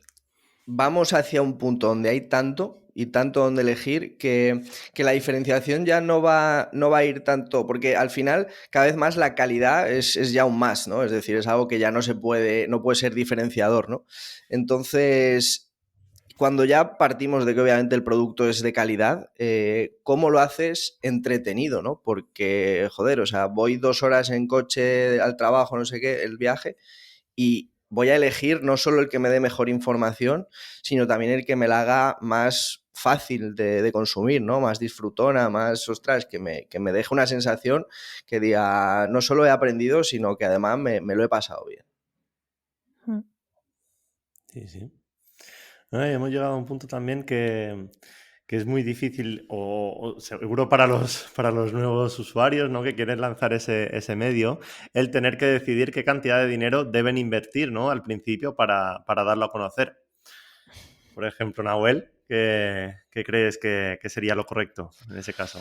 vamos hacia un punto donde hay tanto y tanto donde elegir que la diferenciación ya no va a ir tanto, porque al final cada vez más la calidad es ya un más, ¿no? Es decir, es algo que ya no puede ser diferenciador, ¿no? Entonces, cuando ya partimos de que obviamente el producto es de calidad, ¿cómo lo haces entretenido, ¿no? Porque, joder, o sea, voy 2 horas en coche al trabajo, no sé qué, el viaje, y voy a elegir no solo el que me dé mejor información, sino también el que me la haga más fácil de consumir, ¿no? Más disfrutona, más, ostras, que me deje una sensación que diga, no solo he aprendido, sino que además me lo he pasado bien. Sí, sí. Hemos llegado a un punto también que es muy difícil, o seguro para los nuevos usuarios, ¿no? Que quieren lanzar ese medio, el tener que decidir qué cantidad de dinero deben invertir, ¿no? Al principio para darlo a conocer. Por ejemplo, Nahuel, ¿qué crees que sería lo correcto en ese caso?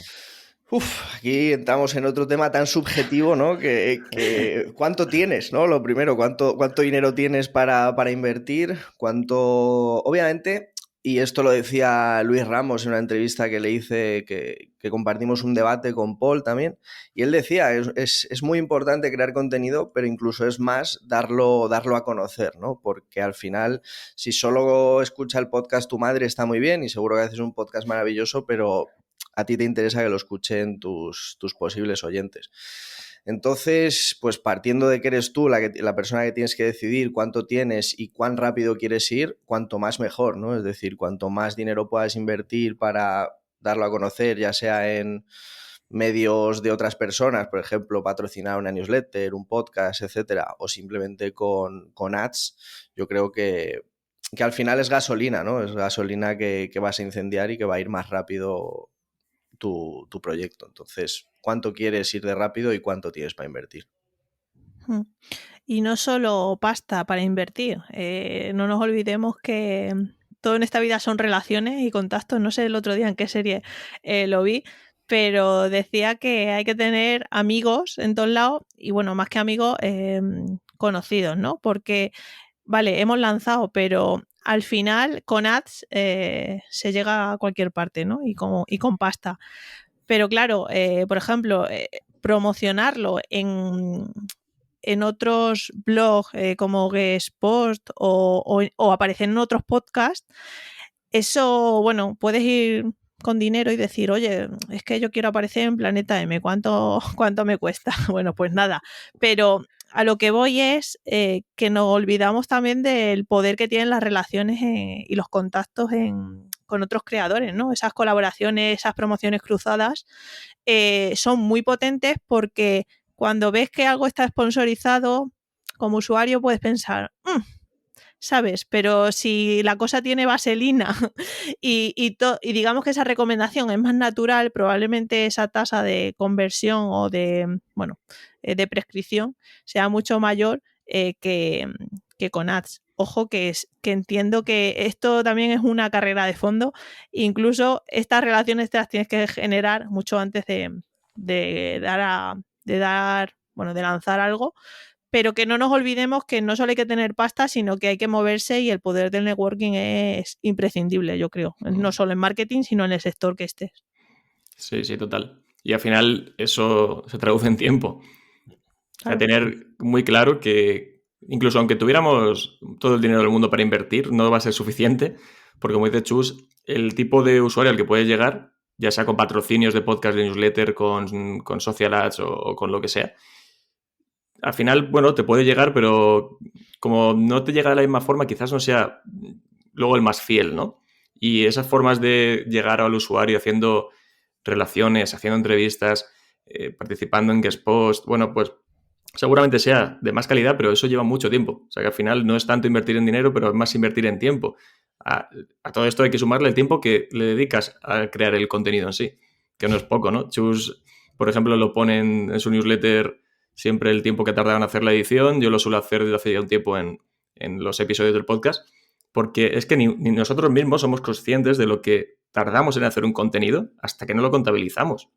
Aquí entramos en otro tema tan subjetivo, ¿no? Que ¿cuánto tienes, no? Lo primero, ¿cuánto dinero tienes para invertir? Obviamente, y esto lo decía Luis Ramos en una entrevista que le hice, que compartimos un debate con Paul también, y él decía, es muy importante crear contenido, pero incluso es más darlo a conocer, ¿no? Porque al final, si solo escucha el podcast tu madre está muy bien y seguro que haces un podcast maravilloso, pero a ti te interesa que lo escuchen tus posibles oyentes. Entonces, pues partiendo de que eres tú la persona que tienes que decidir cuánto tienes y cuán rápido quieres ir, cuanto más mejor, ¿no? Es decir, cuanto más dinero puedas invertir para darlo a conocer, ya sea en medios de otras personas, por ejemplo, patrocinar una newsletter, un podcast, etcétera, o simplemente con ads, yo creo que al final es gasolina, ¿no? Es gasolina que vas a incendiar y que va a ir más rápido tu proyecto. Entonces, ¿cuánto quieres ir de rápido y cuánto tienes para invertir? Y no solo pasta para invertir. No nos olvidemos que todo en esta vida son relaciones y contactos. No sé el otro día en qué serie lo vi, pero decía que hay que tener amigos en todos lados y, bueno, más que amigos, conocidos, ¿no? Porque, vale, hemos lanzado, pero al final con ads se llega a cualquier parte, ¿no? Y con pasta. Pero claro, por ejemplo, promocionarlo en otros blogs como Guestpost o aparecer en otros podcasts, eso, bueno, puedes ir con dinero y decir, oye, es que yo quiero aparecer en Planeta M, ¿cuánto me cuesta? Bueno, pues nada, pero a lo que voy es que nos olvidamos también del poder que tienen las relaciones y los contactos con otros creadores, ¿no? Esas colaboraciones, esas promociones cruzadas son muy potentes porque cuando ves que algo está sponsorizado, como usuario puedes pensar, ¿sabes? Pero si la cosa tiene vaselina y digamos que esa recomendación es más natural, probablemente esa tasa de conversión o de de prescripción sea mucho mayor que con ads. Ojo que entiendo que esto también es una carrera de fondo. Incluso estas relaciones te las tienes que generar mucho antes de lanzar algo. Pero que no nos olvidemos que no solo hay que tener pasta, sino que hay que moverse y el poder del networking es imprescindible, yo creo. No solo en marketing, sino en el sector que estés. Sí, sí, total. Y al final eso se traduce en tiempo. Claro. A tener muy claro que incluso aunque tuviéramos todo el dinero del mundo para invertir, no va a ser suficiente, porque como dice Chus, el tipo de usuario al que puedes llegar, ya sea con patrocinios de podcast, de newsletter, con social ads o con lo que sea, al final, bueno, te puede llegar, pero como no te llega de la misma forma, quizás no sea luego el más fiel, ¿no? Y esas formas de llegar al usuario haciendo relaciones, haciendo entrevistas, participando en Guestpost, bueno, pues seguramente sea de más calidad, pero eso lleva mucho tiempo. O sea que al final no es tanto invertir en dinero, pero es más invertir en tiempo. A todo esto hay que sumarle el tiempo que le dedicas a crear el contenido en sí, que no es poco, ¿no? Chus, por ejemplo, lo pone en su newsletter siempre el tiempo que tardaban en hacer la edición. Yo lo suelo hacer desde hace ya un tiempo en los episodios del podcast, porque es que ni nosotros mismos somos conscientes de lo que tardamos en hacer un contenido hasta que no lo contabilizamos.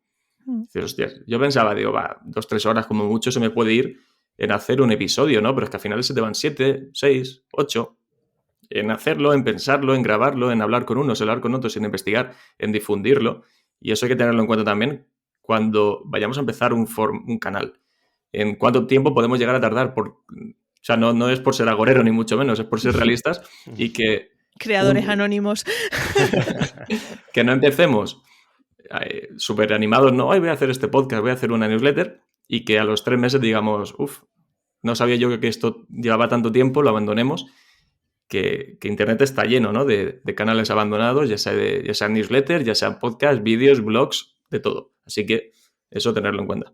Dices, hostias, yo pensaba, digo, 2-3 horas como mucho se me puede ir en hacer un episodio, ¿no? Pero es que al final se te van 7, 6, 8. en hacerlo, en pensarlo, en grabarlo, en hablar con unos, en hablar con otros, en investigar, en difundirlo. Y eso hay que tenerlo en cuenta también cuando vayamos a empezar un canal. En cuánto tiempo podemos llegar a tardar. O sea, no es por ser agorero ni mucho menos, es por ser realistas y que... Creadores anónimos. Que no empecemos súper animados, no, voy a hacer este podcast, voy a hacer una newsletter, y que a los 3 meses digamos, no sabía yo que esto llevaba tanto tiempo, lo abandonemos, que Internet está lleno, ¿no? de canales abandonados, ya sea newsletter, ya sea podcast, vídeos, blogs, de todo. Así que eso tenerlo en cuenta.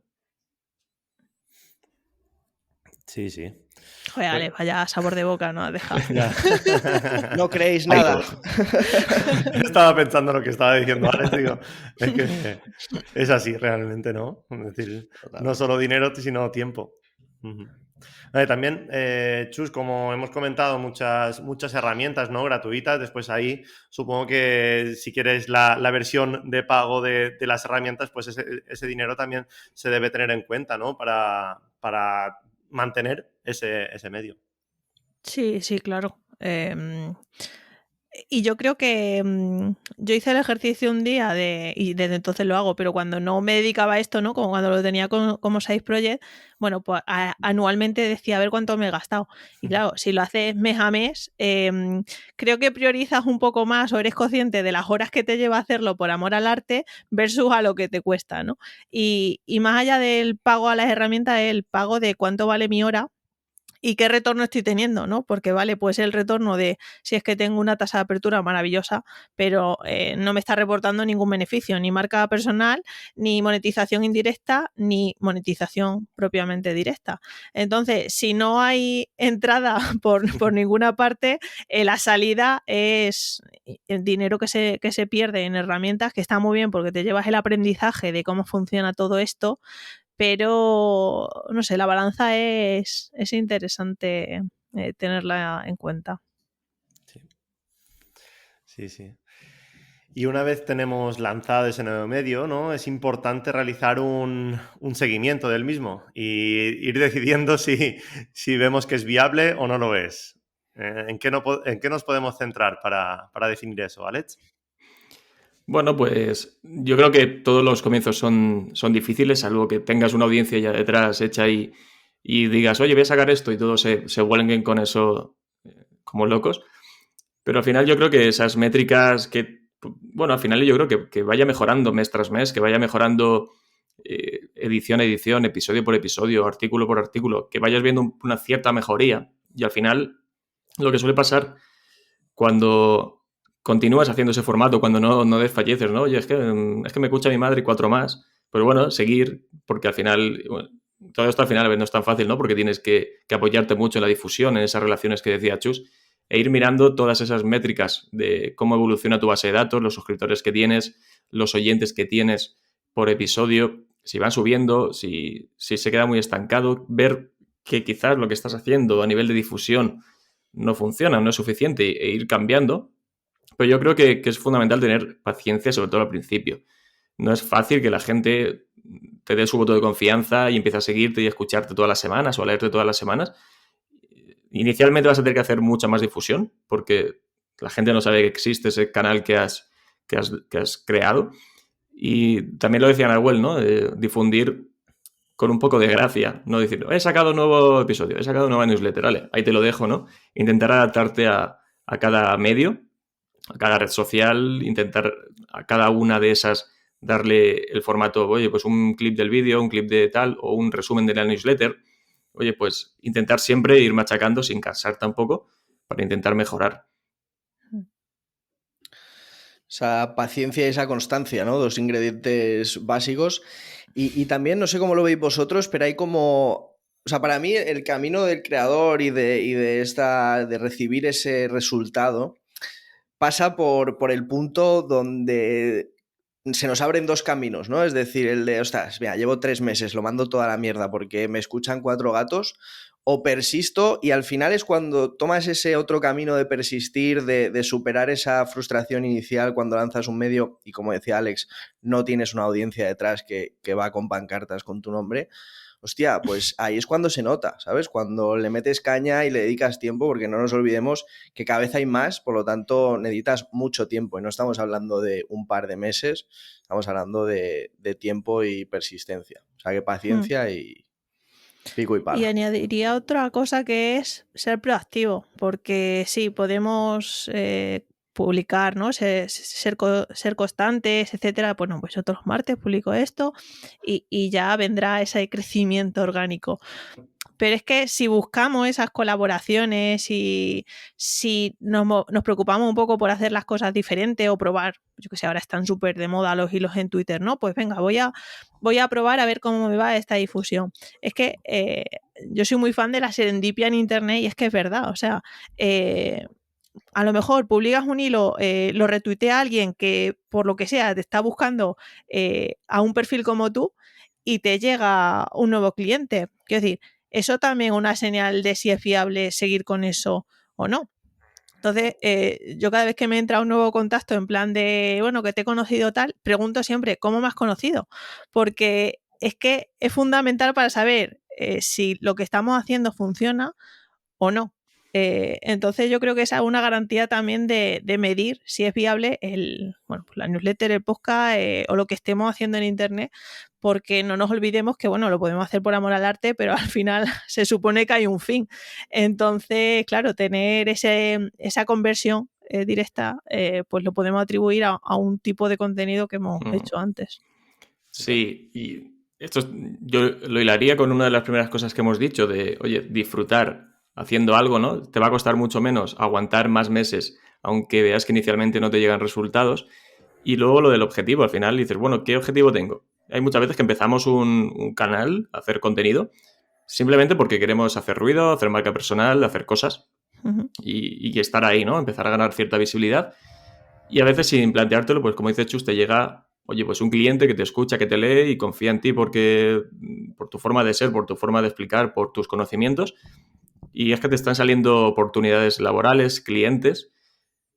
Sí, sí. Joder, Ale, vaya sabor de boca, ¿no? Deja. No creéis nada. Estaba pensando lo que estaba diciendo Alex, digo, es que es así realmente, ¿no? Es decir, no solo dinero, sino tiempo. También, Chus, como hemos comentado, muchas herramientas, ¿no? Gratuitas. Después ahí supongo que si quieres la versión de pago de las herramientas, pues ese dinero también se debe tener en cuenta, ¿no? Para mantener ese medio. Sí, claro. Y yo creo que yo hice el ejercicio un día y desde entonces lo hago, pero cuando no me dedicaba a esto, ¿no? Como cuando lo tenía como side project, bueno, pues anualmente decía a ver cuánto me he gastado. Y claro, si lo haces mes a mes, creo que priorizas un poco más o eres consciente de las horas que te lleva hacerlo por amor al arte versus a lo que te cuesta, ¿no? Y más allá del pago a las herramientas, es el pago de cuánto vale mi hora y qué retorno estoy teniendo, ¿no? Porque vale, pues el retorno de si es que tengo una tasa de apertura maravillosa, pero no me está reportando ningún beneficio, ni marca personal, ni monetización indirecta, ni monetización propiamente directa. Entonces, si no hay entrada por ninguna parte, la salida es el dinero que se pierde en herramientas, que está muy bien porque te llevas el aprendizaje de cómo funciona todo esto, pero no sé, la balanza es interesante tenerla en cuenta. Sí. Y una vez tenemos lanzado ese nuevo medio, ¿no? Es importante realizar un seguimiento del mismo y ir decidiendo si vemos que es viable o no lo es. ¿En qué nos podemos centrar para definir eso, Alex? Bueno, pues yo creo que todos los comienzos son difíciles, salvo que tengas una audiencia ya detrás hecha y digas, oye, voy a sacar esto, y todos se vuelquen con eso como locos. Pero al final yo creo que esas métricas al final yo creo que vaya mejorando mes tras mes, que vaya mejorando edición a edición, episodio por episodio, artículo por artículo, que vayas viendo una cierta mejoría. Y al final lo que suele pasar cuando continúas haciendo ese formato, cuando no desfalleces, ¿no? Oye, es que me escucha mi madre y 4 más. Pues bueno, seguir, porque al final, todo esto al final no es tan fácil, ¿no? Porque tienes que apoyarte mucho en la difusión, en esas relaciones que decía Chus, e ir mirando todas esas métricas de cómo evoluciona tu base de datos, los suscriptores que tienes, los oyentes que tienes por episodio, si van subiendo, si se queda muy estancado, ver que quizás lo que estás haciendo a nivel de difusión no funciona, no es suficiente, e ir cambiando. Pero yo creo que es fundamental tener paciencia, sobre todo al principio. No es fácil que la gente te dé su voto de confianza y empiece a seguirte y a escucharte todas las semanas o a leerte todas las semanas. Inicialmente vas a tener que hacer mucha más difusión porque la gente no sabe que existe ese canal que has creado. Y también lo decía Nahuel, ¿no? Difundir con un poco de gracia, no decir, he sacado un nuevo episodio, he sacado una nueva newsletter, vale, ahí te lo dejo, ¿no? Intentar adaptarte a cada medio, a cada red social, intentar a cada una de esas darle el formato, oye, pues un clip del vídeo, un clip de tal, o un resumen de la newsletter. Oye, pues intentar siempre ir machacando sin cansar tampoco para intentar mejorar. Esa paciencia y esa constancia, ¿no? 2 ingredientes básicos. Y también, no sé cómo lo veis vosotros, pero hay como... O sea, para mí el camino del creador y de recibir ese resultado pasa por el punto donde se nos abren 2 caminos, ¿no? Es decir, el de, ostras, mira, llevo 3 meses, lo mando toda la mierda porque me escuchan 4 gatos, o persisto, y al final es cuando tomas ese otro camino de persistir, de superar esa frustración inicial cuando lanzas un medio y, como decía Alex, no tienes una audiencia detrás que va con pancartas con tu nombre. Hostia, pues ahí es cuando se nota, ¿sabes? Cuando le metes caña y le dedicas tiempo, porque no nos olvidemos que cada vez hay más, por lo tanto necesitas mucho tiempo, y no estamos hablando de un par de meses, estamos hablando de tiempo y persistencia. O sea, que paciencia y pico y pala. Y añadiría otra cosa, que es ser proactivo, porque sí, podemos publicar, ¿no? Ser constantes, etcétera. Bueno, pues yo todos los martes publico esto y ya vendrá ese crecimiento orgánico. Pero es que si buscamos esas colaboraciones y si nos preocupamos un poco por hacer las cosas diferentes o probar, yo que sé, ahora están súper de moda los hilos en Twitter, ¿no? Pues venga, voy a probar a ver cómo me va esta difusión. Es que yo soy muy fan de la serendipia en Internet, y es que es verdad, o sea, a lo mejor publicas un hilo, lo retuitea alguien que por lo que sea te está buscando a un perfil como tú y te llega un nuevo cliente. Quiero decir, eso también es una señal de si es fiable seguir con eso o no. Entonces, yo cada vez que me entra un nuevo contacto en plan de, bueno, que te he conocido tal, pregunto siempre, ¿cómo me has conocido? Porque es que es fundamental para saber si lo que estamos haciendo funciona o no. Entonces yo creo que esa es una garantía también de medir si es viable pues la newsletter, el podcast o lo que estemos haciendo en Internet, porque no nos olvidemos que, bueno, lo podemos hacer por amor al arte, pero al final se supone que hay un fin. Entonces, claro, tener esa conversión directa, pues lo podemos atribuir a un tipo de contenido que hemos hecho antes. Sí, y esto yo lo hilaría con una de las primeras cosas que hemos dicho de, oye, disfrutar haciendo algo, ¿no? Te va a costar mucho menos aguantar más meses, aunque veas que inicialmente no te llegan resultados. Y luego lo del objetivo, al final dices, bueno, ¿qué objetivo tengo? Hay muchas veces que empezamos un canal a hacer contenido simplemente porque queremos hacer ruido, hacer marca personal, hacer cosas y estar ahí, ¿no? Empezar a ganar cierta visibilidad. Y a veces sin planteártelo, pues como dice Chus, te llega, oye, pues un cliente que te escucha, que te lee y confía en ti por tu forma de ser, por tu forma de explicar, por tus conocimientos. Y es que te están saliendo oportunidades laborales, clientes,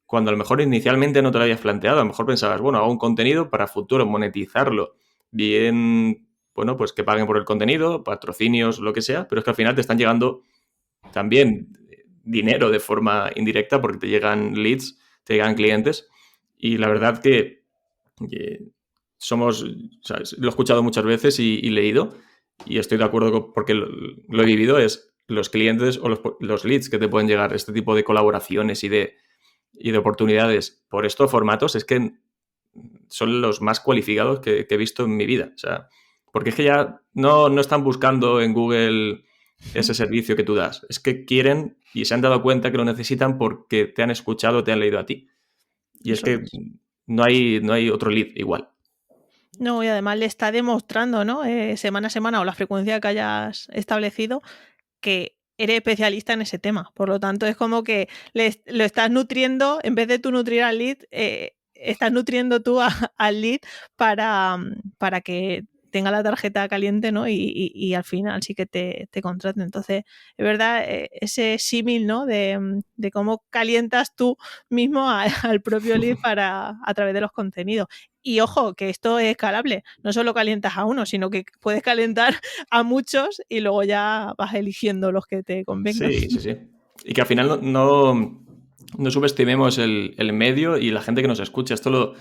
cuando a lo mejor inicialmente no te lo habías planteado. A lo mejor pensabas, bueno, hago un contenido para futuro, monetizarlo. Bien, bueno, pues que paguen por el contenido, patrocinios, lo que sea, pero es que al final te están llegando también dinero de forma indirecta porque te llegan leads, te llegan clientes. Y la verdad que somos, o sea, lo he escuchado muchas veces y leído, y estoy de acuerdo porque lo he vivido, es los clientes o los leads que te pueden llegar, este tipo de colaboraciones y de oportunidades por estos formatos, es que son los más cualificados que he visto en mi vida. O sea, porque es que ya no están buscando en Google ese servicio que tú das. Es que quieren y se han dado cuenta que lo necesitan porque te han escuchado, te han leído a ti. Y es que no hay otro lead igual. No, y además le está demostrando, ¿no? Semana a semana, o la frecuencia que hayas establecido, que eres especialista en ese tema. Por lo tanto, es como que lo estás nutriendo, en vez de tú nutrir al lead, estás nutriendo tú al lead para que tenga la tarjeta caliente, ¿no? Y al final sí que te contraten. Entonces, es verdad, ese símil, ¿no? De cómo calientas tú mismo al propio lead a través de los contenidos. Y ojo, que esto es escalable. No solo calientas a uno, sino que puedes calentar a muchos y luego ya vas eligiendo los que te convengan. Sí. Y que al final no subestimemos el medio y la gente que nos escucha. Esto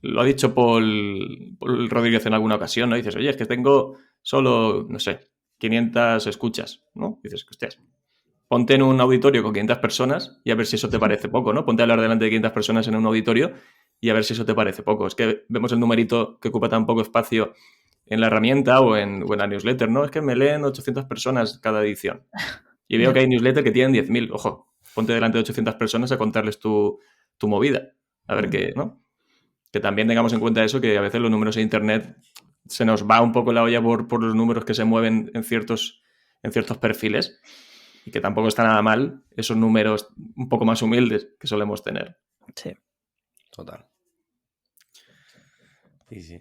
lo ha dicho Paul Rodríguez en alguna ocasión, ¿no? Dices, oye, es que tengo solo, no sé, 500 escuchas, ¿no? Dices, hostias, ponte en un auditorio con 500 personas y a ver si eso te parece poco, ¿no? Ponte a hablar delante de 500 personas en un auditorio y a ver si eso te parece poco. Es que vemos el numerito que ocupa tan poco espacio en la herramienta o en la newsletter, ¿no? Es que me leen 800 personas cada edición. Y veo que hay newsletters que tienen 10.000. Ojo, ponte delante de 800 personas a contarles tu movida. A ver qué, ¿no? Que también tengamos en cuenta eso, que a veces los números en Internet se nos va un poco la olla por los números que se mueven en ciertos perfiles, y que tampoco está nada mal esos números un poco más humildes que solemos tener. Sí. Total. Sí.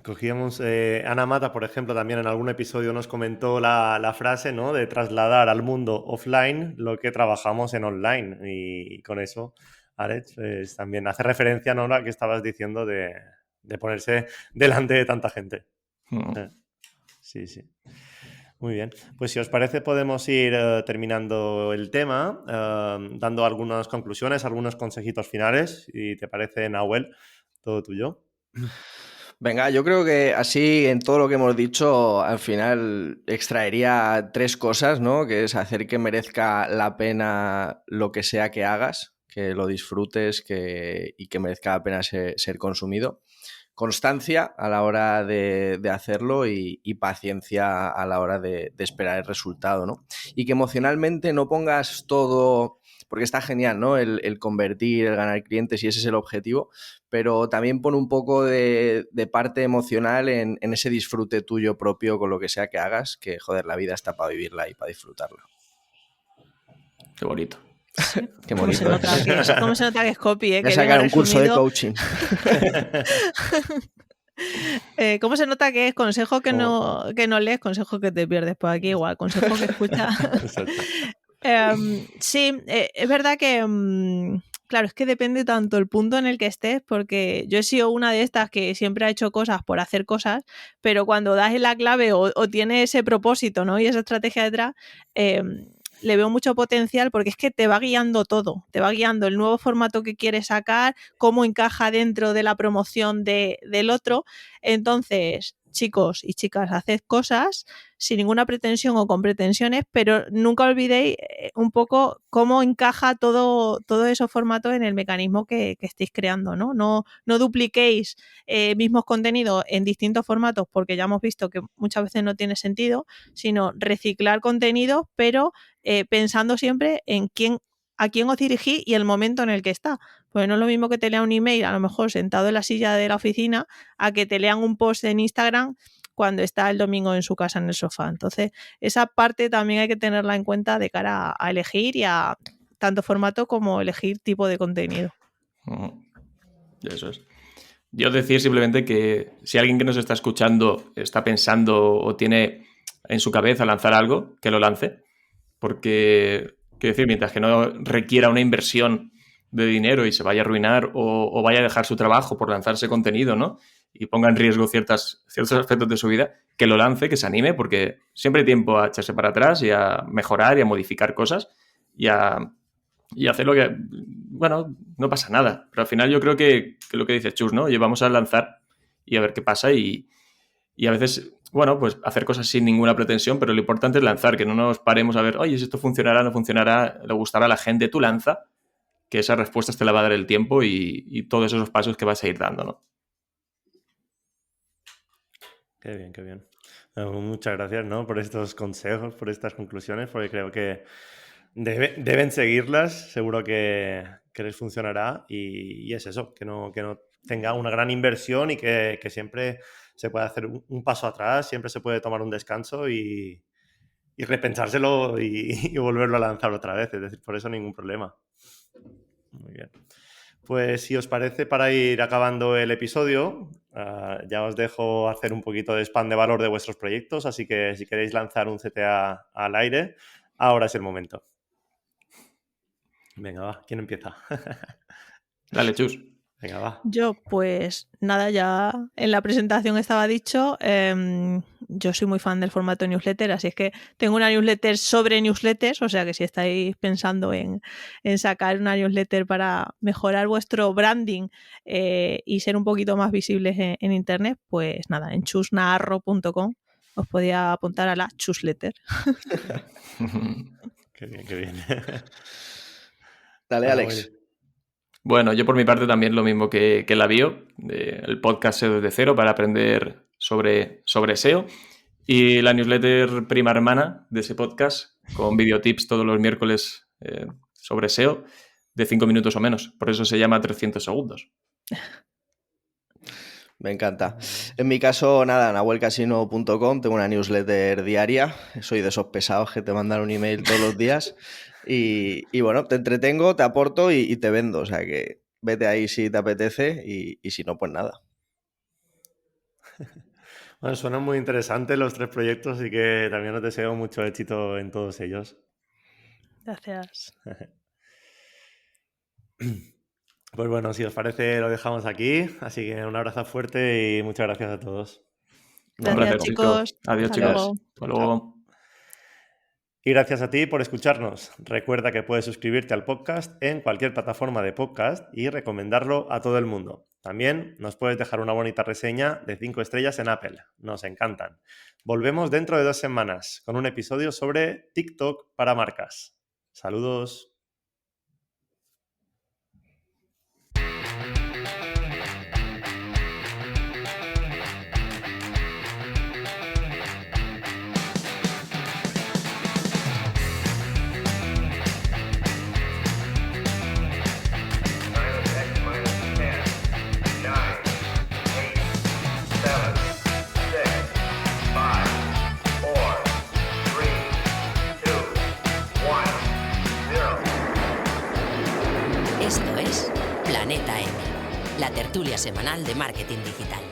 Cogíamos, Ana Mata, por ejemplo, también en algún episodio nos comentó la frase, ¿no?, de trasladar al mundo offline lo que trabajamos en online. Y con eso, Alex, pues, también hace referencia, ¿no?, a lo que estabas diciendo de ponerse delante de tanta gente. Sí, sí. Muy bien. Pues si os parece podemos ir terminando el tema, dando algunas conclusiones, algunos consejitos finales. Si te parece, Nahuel, todo tuyo. Venga, yo creo que así en todo lo que hemos dicho, al final extraería 3 cosas, ¿no? Que es hacer que merezca la pena lo que sea que hagas, que lo disfrutes y que merezca la pena ser consumido. Constancia a la hora de hacerlo y paciencia a la hora de esperar el resultado, ¿no? Y que emocionalmente no pongas todo, porque está genial, ¿no? El convertir, el ganar clientes, y ese es el objetivo, pero también pon un poco de parte emocional en ese disfrute tuyo propio con lo que sea que hagas, que, joder, la vida está para vivirla y para disfrutarla. Qué bonito. Qué ¿Cómo se bonito. nota ¿Cómo se nota que es copy? Voy a Que sacar bien un curso de resumido. coaching. ¿Cómo se nota que es consejo que ¿Cómo? no lees, consejo que te pierdes? Pues aquí igual, consejo que escuchas. Exacto. Sí, es verdad que, claro, es que depende tanto el punto en el que estés, porque yo he sido una de estas que siempre ha hecho cosas por hacer cosas, pero cuando das en la clave o tiene ese propósito, ¿no?, y esa estrategia detrás, le veo mucho potencial, porque es que te va guiando todo, te va guiando el nuevo formato que quieres sacar, cómo encaja dentro de la promoción del otro. Entonces, chicos y chicas, haced cosas sin ninguna pretensión o con pretensiones, pero nunca olvidéis un poco cómo encaja todo esos formatos en el mecanismo que estéis creando, ¿no? No dupliquéis mismos contenidos en distintos formatos, porque ya hemos visto que muchas veces no tiene sentido, sino reciclar contenidos, pero pensando siempre en a quién os dirigís y el momento en el que está. Pues no es lo mismo que te lea un email, a lo mejor sentado en la silla de la oficina, a que te lean un post en Instagram cuando está el domingo en su casa en el sofá. Entonces, esa parte también hay que tenerla en cuenta de cara a elegir y a tanto formato como elegir tipo de contenido. Eso es. Yo decir simplemente que si alguien que nos está escuchando está pensando o tiene en su cabeza lanzar algo, que lo lance. Porque, quiero decir, mientras que no requiera una inversión de dinero y se vaya a arruinar o vaya a dejar su trabajo por lanzarse contenido, ¿no?, y ponga en riesgo ciertos aspectos de su vida, que lo lance, que se anime, porque siempre hay tiempo a echarse para atrás y a mejorar y a modificar cosas y a hacer lo que... Bueno, no pasa nada. Pero al final yo creo que lo que dice Chus, ¿no? Oye, vamos a lanzar y a ver qué pasa y a veces, bueno, pues hacer cosas sin ninguna pretensión, pero lo importante es lanzar, que no nos paremos a ver, oye, si esto funcionará, no funcionará, le gustará a la gente. Tú lanza, que esas respuestas te la va a dar el tiempo y todos esos pasos que vas a ir dando, ¿no? Qué bien, qué bien. Muchas gracias, ¿no?, por estos consejos, por estas conclusiones, porque creo que deben seguirlas, seguro que les funcionará y es eso, que no tenga una gran inversión y que siempre se puede hacer un paso atrás, siempre se puede tomar un descanso y repensárselo y volverlo a lanzar otra vez, es decir, por eso ningún problema. Muy bien. Pues si os parece, para ir acabando el episodio, ya os dejo hacer un poquito de spam de valor de vuestros proyectos, así que si queréis lanzar un CTA al aire, ahora es el momento. Venga, va, ¿quién empieza? Dale, Chus. Venga, va. Yo, pues nada, ya en la presentación estaba dicho, yo soy muy fan del formato newsletter, así es que tengo una newsletter sobre newsletters, o sea que si estáis pensando en sacar una newsletter para mejorar vuestro branding y ser un poquito más visibles en internet, pues nada, en chusnaharro.com os podía apuntar a la chusletter. Qué bien, qué bien. Dale, Alex. Bueno, yo por mi parte también lo mismo que la bio, el podcast SEO desde cero para aprender sobre SEO y la newsletter prima hermana de ese podcast con videotips todos los miércoles sobre SEO de 5 minutos o menos. Por eso se llama 300 segundos. Me encanta. En mi caso, nada, nahuelcasino.com, tengo una newsletter diaria, soy de esos pesados que te mandan un email todos los días y bueno, te entretengo, te aporto y te vendo, o sea que vete ahí si te apetece y si no, pues nada. Bueno, suenan muy interesantes los 3 proyectos y que también os deseo mucho éxito en todos ellos. Gracias. Pues bueno, si os parece lo dejamos aquí, así que un abrazo fuerte y muchas gracias a todos. Un Gracias, placer, chicos. Adiós, Hasta chicos. luego. Hasta luego. Y gracias a ti por escucharnos. Recuerda que puedes suscribirte al podcast en cualquier plataforma de podcast y recomendarlo a todo el mundo. También nos puedes dejar una bonita reseña de 5 estrellas en Apple. Nos encantan. Volvemos dentro de 2 semanas con un episodio sobre TikTok para marcas. Saludos. Esto es Planeta M, la tertulia semanal de marketing digital.